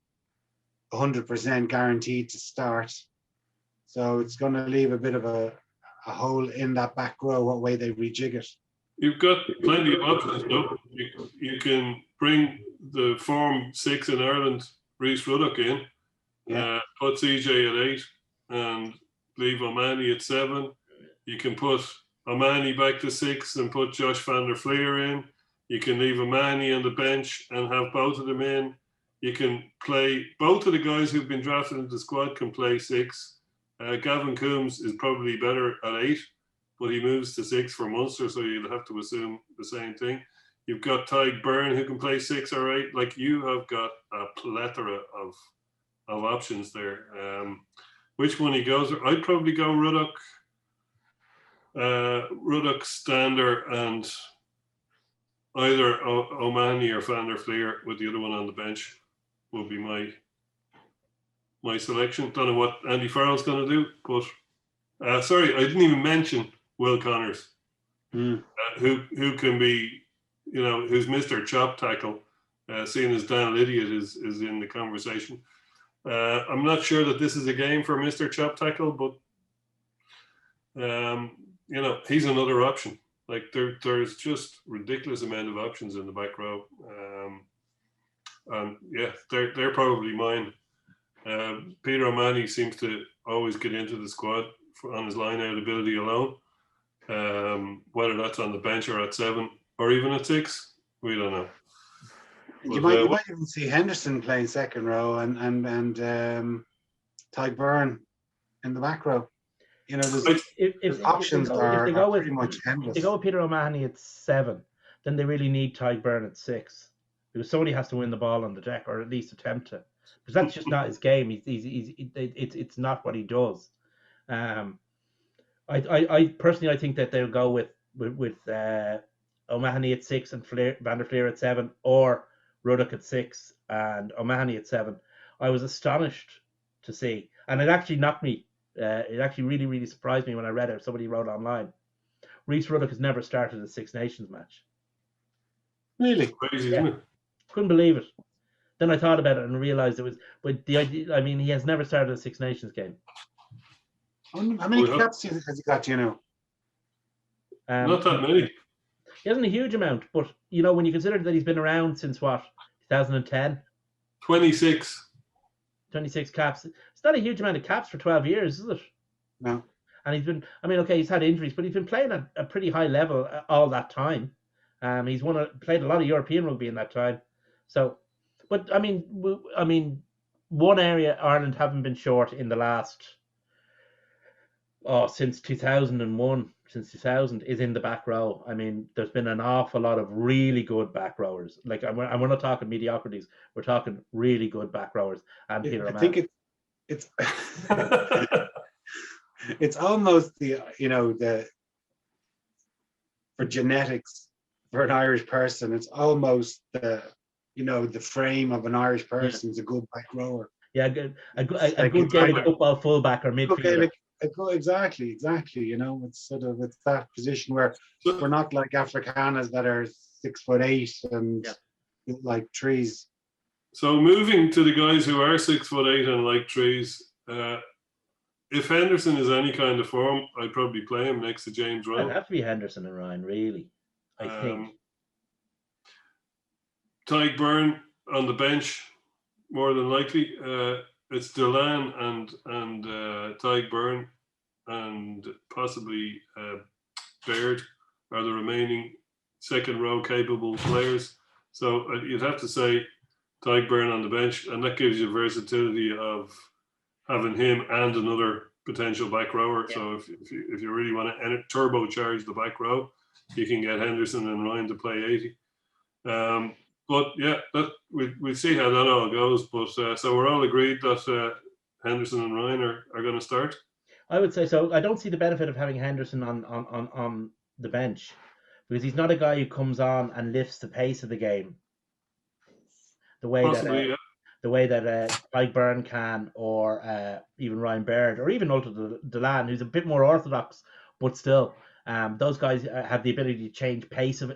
100% guaranteed to start. So it's going to leave a bit of a hole in that back row, what way they rejig it. You've got plenty of options, though. You can bring the form 6 in Ireland, Rhys Ruddock in, put CJ at 8 and leave O'Mahony at 7. You can put O'Mahony back to 6 and put Josh van der Fleer in. You can leave O'Mahony on the bench and have both of them in. You can play both of the guys who've been drafted into the squad can play 6. Gavin Coombs is probably better at 8, but he moves to 6 for Munster, so you'll have to assume the same thing. You've got Tyg Byrne who can play 6 or 8. Like, you have got a plethora of options there. Which one he goes? I'd probably go Ruddock, Stander, and either O'Mahony or Van der Fleer with the other one on the bench would be my selection. Don't know what Andy Farrell's going to do, but sorry, I didn't even mention Will Connors, who can be, who's Mr. Chop Tackle, seeing as Dan Idiot is in the conversation. I'm not sure that this is a game for Mr. Chop Tackle, but he's another option. Like there's just ridiculous amount of options in the back row, and yeah, they're probably mine. Peter O'Mahony seems to always get into the squad on his line-out ability alone. Whether that's on the bench or at 7 or even at 6, we don't know. You might even see Henderson playing second row and Tyg Byrne in the back row. There's options are pretty much endless. If they go with Peter O'Mahony at 7, then they really need Tyg Byrne at 6, because somebody has to win the ball on the deck, or at least attempt to, because that's just not his game. It's not what he does. I personally, I think that they'll go with O'Mahony at 6 and Van der Fleer at 7, or Ruddock at 6 and O'Mahony at 7. I was astonished to see, and it actually knocked me. It actually really, really surprised me when I read it. Somebody wrote online, Rhys Ruddock has never started a Six Nations match. Really? Crazy, isn't it? Couldn't believe it. Then I thought about it and realized it was, but the idea, I mean, he has never started a Six Nations game. How many caps has he got, Not that many. He hasn't a huge amount, but, when you consider that he's been around since, 2010? 26 caps. It's not a huge amount of caps for 12 years, is it? No. And he's been, he's had injuries, but he's been playing at a pretty high level all that time. He's played a lot of European rugby in that time. So, but one area Ireland haven't been short in the last, since 2001, since 2000, is in the back row. I mean, there's been an awful lot of really good back rowers. Like, and we're not talking mediocrities. We're talking really good back rowers. And Peter O'Mahony. I think it's it's almost the for genetics for an Irish person, it's almost the frame of an Irish person is a good back rower. Yeah, a good Gaelic football fullback or midfielder. Exactly. It's it's that position where we're not like Afrikaners that are 6'8" and like trees. So moving to the guys who are 6'8" and like trees, if Henderson is any kind of form, I'd probably play him next to James Ryan. It'd have to be Henderson and Ryan, really. I think. Tyg Byrne on the bench, more than likely. It's Delan and Tyg Byrne and possibly Baird are the remaining second row capable players. So you'd have to say Tyke Byrne on the bench, and that gives you versatility of having him and another potential back rower. Yeah. So if you really want to turbocharge the back row, you can get Henderson and Ryan to play 80. But yeah, we'll see how that all goes. But so we're all agreed that Henderson and Ryan are going to start. I would say so. I don't see the benefit of having Henderson on the bench, because he's not a guy who comes on and lifts the pace of the game the way Possibly, the way that Tyke Byrne can, or even Ryan Baird, or even Ulster Delan, who's a bit more orthodox, but still, those guys have the ability to change pace of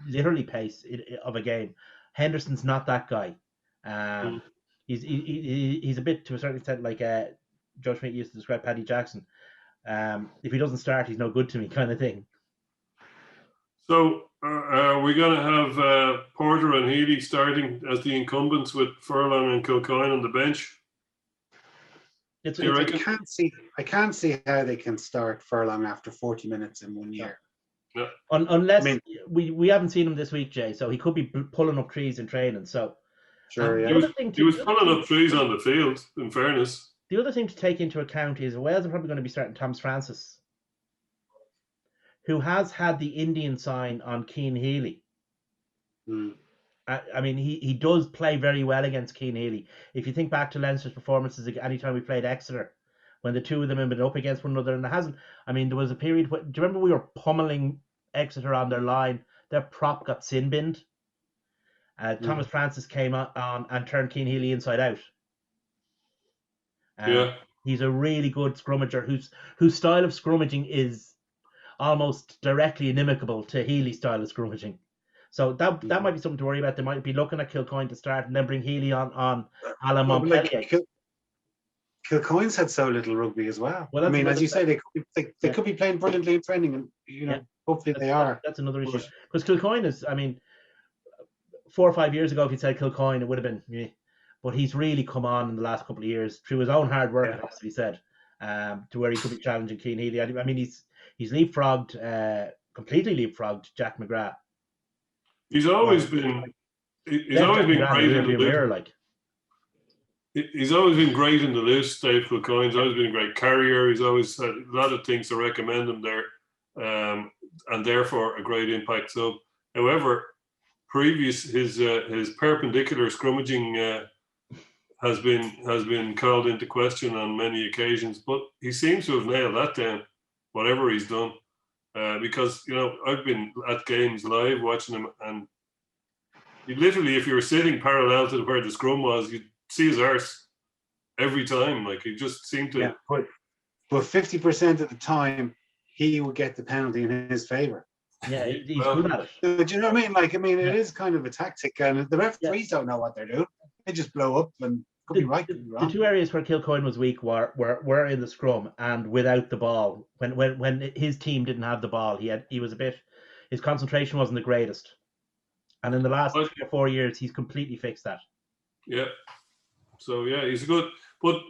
literally pace of a game. Henderson's not that guy. He's a bit, to a certain extent, like Joe Schmidt used to describe Paddy Jackson. If he doesn't start, he's no good to me, kind of thing. So are we going to have Porter and Healy starting as the incumbents with Furlong and Kilcoyne on the bench? I can't see how they can start Furlong after 40 minutes in 1 year. No. Unless we haven't seen him this week, Jay, so he could be pulling up trees in training. So sure, yeah. He was pulling up trees on the field, in fairness. The other thing to take into account is Wales are probably going to be starting Thomas Francis, who has had the Indian sign on Cian Healy. I mean, he does play very well against Cian Healy. If you think back to Leinster's performances anytime we played Exeter, when the two of them have been up against one another, and it hasn't. I mean, there was a period. Do you remember we were pummeling Exeter on their line? Their prop got sin binned. Thomas Francis came on and turned Cian Healy inside out. He's a really good scrummager whose style of scrummaging is almost directly inimical to Healy's style of scrummaging. So that might be something to worry about. They might be looking at Kilcoyne to start and then bring Healy on a la Montpellier. Kilcoyne's had so little rugby as well. I mean, as you say, they could be playing brilliantly in training, and hopefully they are. That's another issue. Because Kilcoyne is, I mean, 4 or 5 years ago, if you'd said Kilcoyne, it would have been, but he's really come on in the last couple of years through his own hard work, it has to be said, to where he could be challenging Cian Healy. I mean, he's completely leapfrogged Jack McGrath. He's always been great in the loose. He's always been great in the loose. Dave Kilcoyne's always been a great carrier. He's always had a lot of things to recommend him there, and therefore a great impact. So, however, his perpendicular scrummaging has been called into question on many occasions, but he seems to have nailed that down, whatever he's done. Because I've been at games live watching him, and you literally, if you were sitting parallel to where the scrum was, you'd see his arse every time. Like, he just seemed to. Yeah, but 50% of the time, he would get the penalty in his favour. Yeah, he's good at it. Do you know what I mean? It is kind of a tactic, and the referees don't know what they're doing. They just blow up and. The two areas where Kilcoyne was weak were in the scrum and without the ball. When his team didn't have the ball, his concentration wasn't the greatest. And in the last 3 or 4 years, he's completely fixed that. Yeah. So he's good, but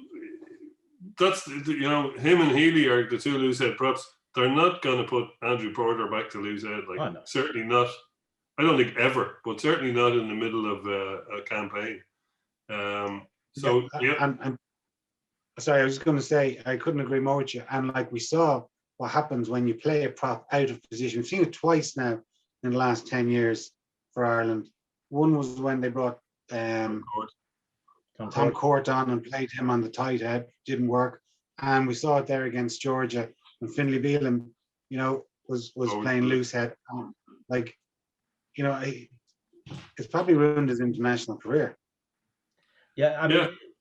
that's him and Healy are the two loosehead props. They're not going to put Andrew Porter back to loosehead. No. Certainly not. I don't think ever, but certainly not in the middle of a campaign. And sorry, I was going to say I couldn't agree more with you. And like we saw what happens when you play a prop out of position. We've seen it twice now in the last 10 years for Ireland. One was when they brought Tom Court on and played him on the tight head. Didn't work. And we saw it there against Georgia when Finlay Bealham, was playing loose head. It's probably ruined his international career. Yeah,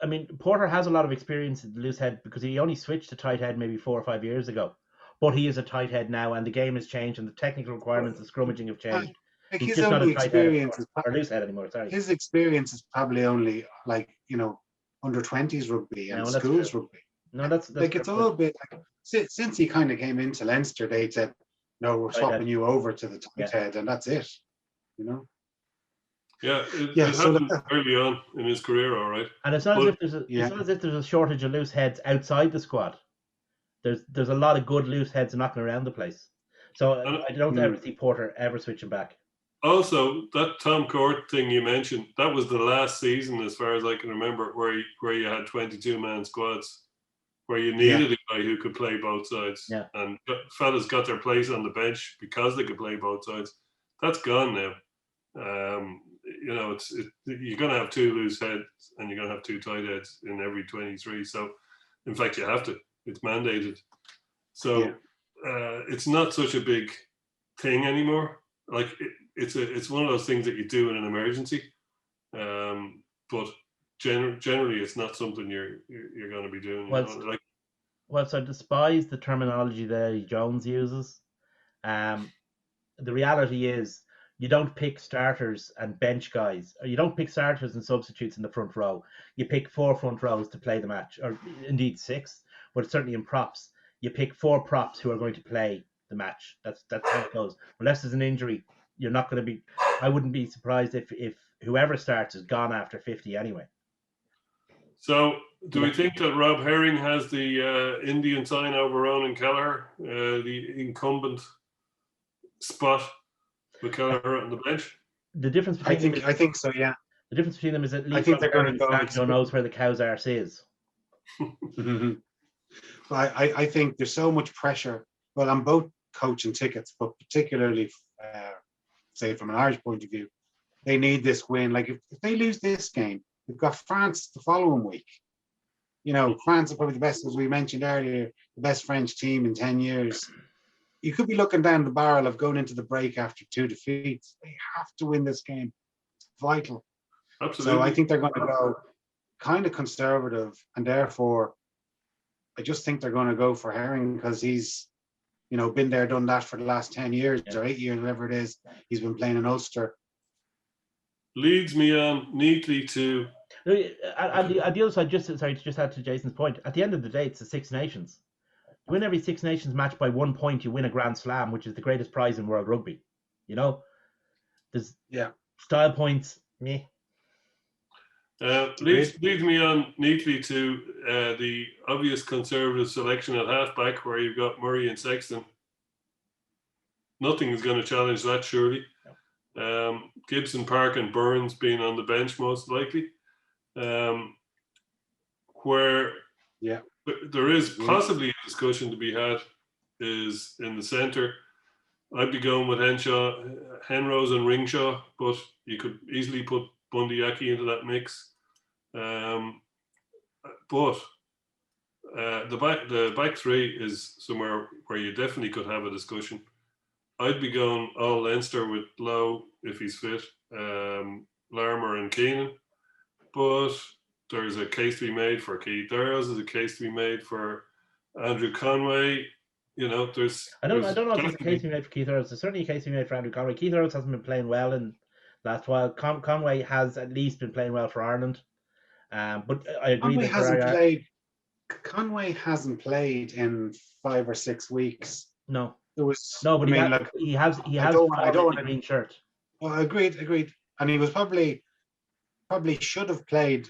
I mean, Porter has a lot of experience at the loose head because he only switched to tight head maybe 4 or 5 years ago. But he is a tight head now, and the game has changed, and the technical requirements of scrummaging have changed. He's just not a tight head or loose head anymore. Sorry, his experience is probably only under 20s rugby and schools rugby. No, that's it's a little bit since he kind of came into Leinster, they said, "No, we're swapping you over to the tight head," and that's it. Yeah, it happened early on in his career, all right. And it's not as if there's a shortage of loose heads outside the squad. there's a lot of good loose heads knocking around the place. So I don't ever see Porter ever switching back. Also, that Tom Court thing you mentioned, that was the last season, as far as I can remember, where you had 22-man squads, where you needed a guy who could play both sides. Yeah. And fellas got their place on the bench because they could play both sides. That's gone now. You're going to have 2 loose heads and you're going to have 2 tight heads in every 23. So, in fact, you have to. It's mandated. So, it's not such a big thing anymore. Like, it's one of those things that you do in an emergency. But generally, it's not something you're going to be doing. So I despise the terminology that Eddie Jones uses. The reality is, you don't pick starters and bench guys, or you don't pick starters and substitutes in the front row. You pick 4 front rows to play the match, or indeed 6, but certainly in props, you pick 4 props who are going to play the match. That's how it goes. Unless there's an injury, you're not going to be. I wouldn't be surprised if whoever starts is gone after 50 anyway. So, do we think that Rob Herring has the Indian sign over Ronan Kelleher, the incumbent spot with Kelleher on the bench? The difference between I think so, yeah. The difference between them is at least I think they're going to go. Sancho knows where the cow's arse is. Well, I think there's so much pressure. Well, on both coaching tickets, but particularly, say from an Irish point of view, they need this win. Like if they lose this game, they've got France the following week. You know, France are probably the best, as we mentioned earlier, the best French team in 10 years. You could be looking down the barrel of going into the break after 2 defeats. They have to win this game. It's vital. Absolutely. So I think they're going to go kind of conservative, and therefore I just think they're going to go for Herring because he's, you know, been there, done that for the last 10 years or 8 years, whatever it is. He's been playing in Ulster. Leads me on neatly to... At the other side, just add to Jason's point, at the end of the day, it's the Six Nations. You win every Six Nations match by 1 point, you win a Grand Slam, which is the greatest prize in world rugby. You know? There's style points, meh. Leads me on neatly to the obvious conservative selection at halfback, where you've got Murray and Sexton. Nothing is going to challenge that, surely. Gibson, Park, and Burns being on the bench, most likely. Where there is possibly a discussion to be had is in the centre. I'd be going with Henshaw, Henrose, and Ringshaw, but you could easily put Bundyaki into that mix. But the back 3 is somewhere where you definitely could have a discussion. I'd be going all Leinster with Lowe if he's fit, Larmour and Keenan. But there's a case to be made for Keith Earls. There's a case to be made for Andrew Conway. You know, I don't know if there's a case to be made for Keith Earls. There's certainly a case to be made for Andrew Conway. Keith Earls hasn't been playing well in the last while. Conway has at least been playing well for Ireland. But I agree Conway hasn't played in 5 or 6 weeks. No. There was but he has I don't want a green shirt. Oh, agreed. And he was probably should have played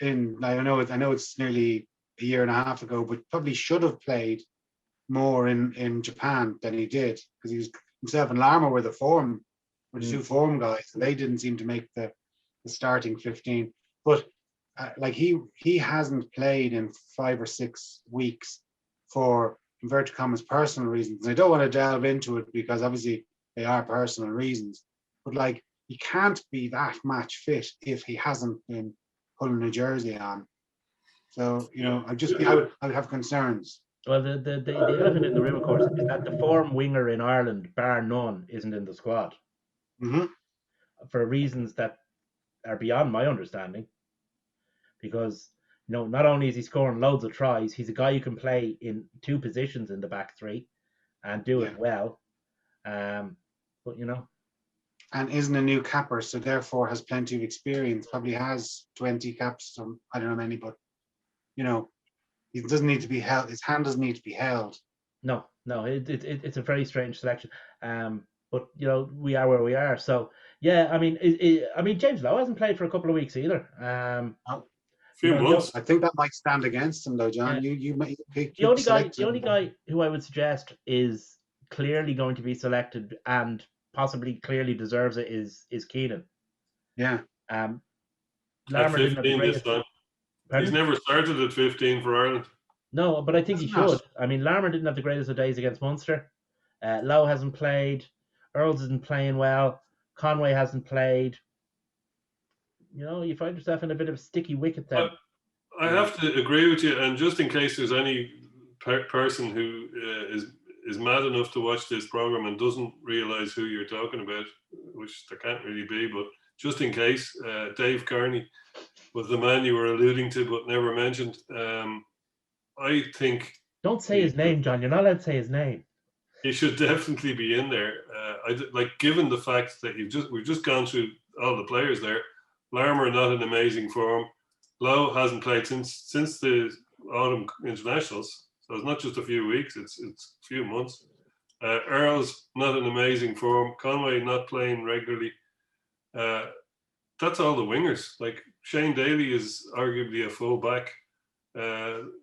in. I know it's nearly a year and a half ago, but probably should have played more in Japan than he did, because he was himself and Larmour were the 2 form guys, and they didn't seem to make the starting 15. But like he hasn't played in 5 or 6 weeks for inverted commas personal reasons. I don't want to delve into it because obviously they are personal reasons, but like he can't be that match fit if he hasn't been pulling a jersey on. So, you know, I would have concerns. Well, the elephant in the room, of course, is that the form winger in Ireland, bar none, isn't in the squad. Mm-hmm. For reasons that are beyond my understanding. Because, you know, not only is he scoring loads of tries, he's a guy who can play in 2 positions in the back 3 and do it well. But, you know. And isn't a new capper, so therefore has plenty of experience. Probably has 20 caps, I don't know many, but, you know, he doesn't need to be held. His hand doesn't need to be held. No, it's a very strange selection. But, you know, we are where we are. So, yeah, I mean, James Lowe hasn't played for a couple of weeks either. few Well, months. I think that might stand against him, though, John. Yeah. You The only guy who I would suggest is clearly going to be selected and possibly clearly deserves it is Keenan. Yeah. At Larmour didn't have the 15 this greatest. time. Pardon? He's never started at 15 for Ireland. No, but I think he That's not. should. I mean, Larmour didn't have the greatest of days against Munster. Lowe hasn't played. Earls isn't playing well. Conway hasn't played. You know, you find yourself in a bit of a sticky wicket then. I have to agree with you, and just in case there's any person who is mad enough to watch this program and doesn't realise who you're talking about, which there can't really be, but just in case, Dave Kearney was the man you were alluding to but never mentioned. I think Don't say his name, John. You're not allowed to say his name. he should definitely be in there. Given the fact that we've just gone through all the players there. Larmour not in amazing form. Lowe hasn't played since the autumn internationals, so it's not just a few weeks; it's a few months. Earls not in amazing form. Conway not playing regularly. That's all the wingers. Like Shane Daly is arguably a full back.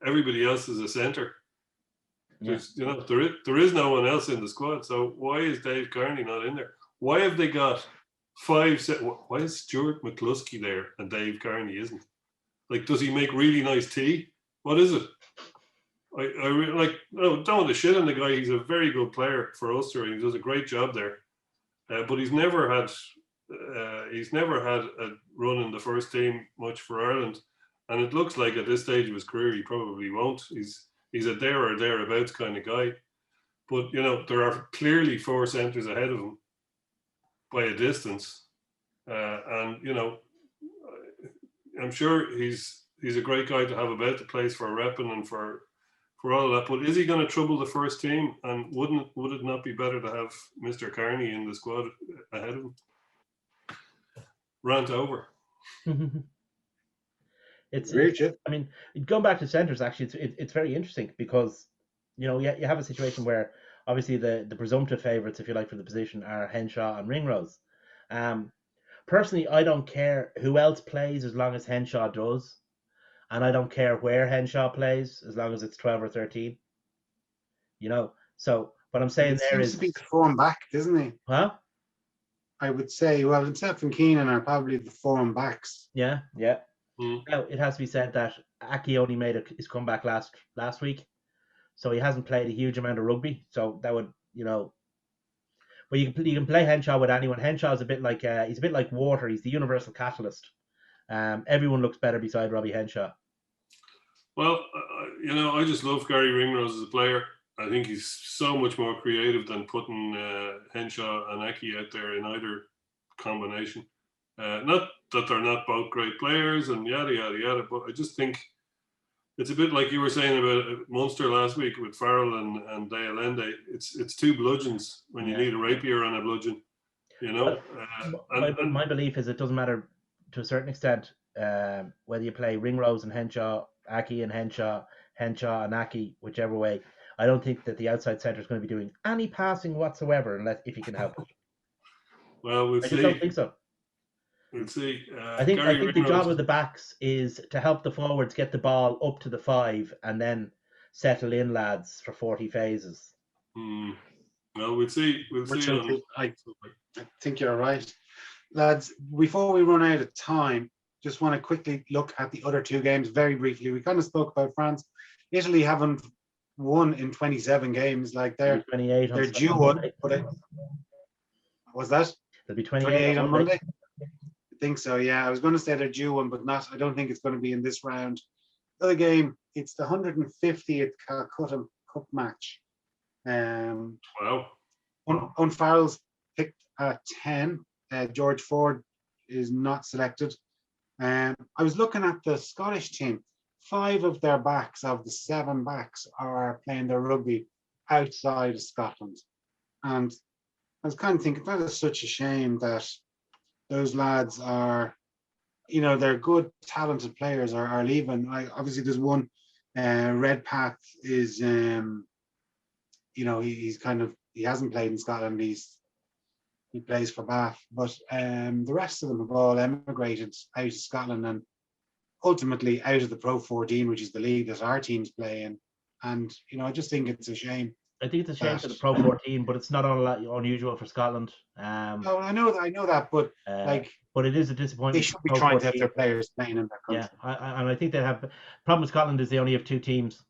Everybody else is a centre. Yeah. There is no one else in the squad. So why is Dave Kearney not in there? Why have they got why is Stuart McCluskey there and Dave Kearney isn't? Like, does he make really nice tea? What is it? Don't want to shit on the guy. He's a very good player for Ulster and he does a great job there. But he's never had a run in the first team much for Ireland. And it looks like at this stage of his career he probably won't. He's a there or thereabouts kind of guy. But there are clearly 4 centres ahead of him by a distance, and I'm sure he's a great guy to have about the place for repping and for all of that. But is he going to trouble the first team? And would it not be better to have Mr. Kearney in the squad ahead of him? Rant over. I mean, going back to centres, actually, it's very interesting because you have a situation where obviously the presumptive favourites, if you like, for the position are Henshaw and Ringrose. Personally, I don't care who else plays as long as Henshaw does, and I don't care where Henshaw plays as long as it's 12 or 13. So what I'm saying there is seems to be the form back, doesn't he? Huh? I would say, well, himself and Keenan are probably the form backs. Yeah. Now it has to be said that Aki only made his comeback last week, so he hasn't played a huge amount of rugby. So that would, but you can play Henshaw with anyone. Henshaw is he's a bit like water. He's the universal catalyst. Everyone looks better beside Robbie Henshaw. Well, I just love Gary Ringrose as a player. I think he's so much more creative than putting Henshaw and Aki out there in either combination. Not that they're not both great players and yada yada yada, but I just think it's a bit like you were saying about Munster last week with Farrell and De Allende. It's 2 bludgeons when you need a rapier on a bludgeon. My belief is it doesn't matter to a certain extent whether you play Ringrose and Henshaw, Aki and Henshaw and Aki, whichever way. I don't think that the outside centre is going to be doing any passing whatsoever, unless if he can help it. Well, we'll see. I just don't think so. We'll see. I think the job of the backs is to help the forwards get the ball up to the 5 and then settle in, lads, for 40 phases. Well, we'll see. I think you're right. Lads, before we run out of time, just want to quickly look at the other 2 games very briefly. We kind of spoke about France. Italy haven't won in 27 games. Like they're 28. They're due one, but was that? They'll be 28 on Monday. I think so. Yeah, I was going to say they're due one, but not. I don't think it's going to be in this round. The other game, it's the 150th Calcutta Cup match. Wow. Owen Farrell's picked at 10. George Ford is not selected. I was looking at the Scottish team. 5 of their backs, of the 7 backs, are playing their rugby outside of Scotland. And I was kind of thinking, that is such a shame that those lads are, they're good, talented players are leaving. Obviously, there's one, Redpath is, he hasn't played in Scotland. He plays for Bath, but the rest of them have all emigrated out of Scotland. And ultimately out of the Pro 14, which is the league that our teams play in. And, I just think it's a shame. I think it's a shame for the Pro 14, but it's not unusual for Scotland. No, I know that, but but it is a disappointment. They should be trying to have their players playing in their country. Yeah, and I think they have. Problem with Scotland is they only have 2 teams.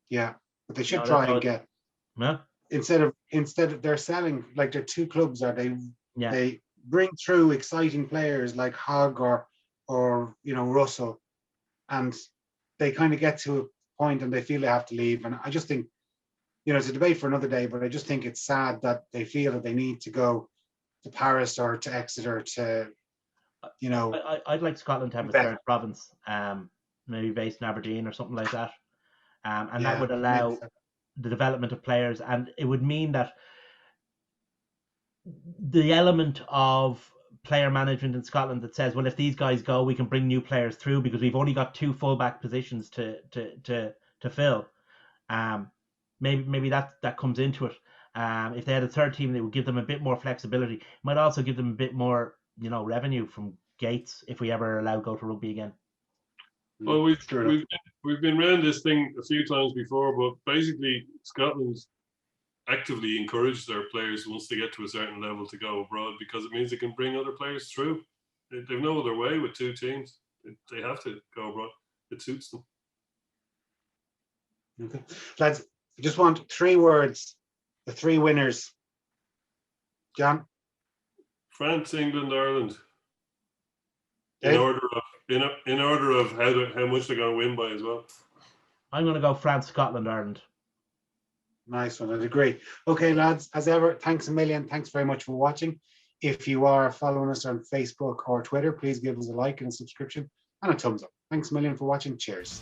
Yeah, but they should try and get. Yeah. Instead of they're selling, like, their 2 clubs they bring through exciting players like Hogg or Russell, and they kind of get to a point and they feel they have to leave. And I just think, it's a debate for another day, but I just think it's sad that they feel that they need to go to Paris or to Exeter to, I'd like Scotland to have a third province, maybe based in Aberdeen or something like that. And that would allow the development of players, and it would mean that the element of player management in Scotland that says, well, if these guys go, we can bring new players through because we've only got 2 fullback positions to fill. Maybe that comes into it. If they had a third team, they would give them a bit more flexibility. It might also give them a bit more, revenue from gates if we ever allow go to rugby again. Well, we've been around this thing a few times before, but basically Scotland's actively encourage their players once they get to a certain level to go abroad because it means they can bring other players through. They've no other way with 2 teams. They have to go abroad. It suits them. Okay, lads, I just want 3 words. The 3 winners. John? France, England, Ireland. Dave? In order of how much they're going to win by as well. I'm going to go France, Scotland, Ireland. Nice one. I'd agree. Okay, lads, as ever, thanks a million. Thanks very much for watching. If you are following us on Facebook or Twitter, please give us a like and a subscription and a thumbs up. Thanks a million for watching. Cheers.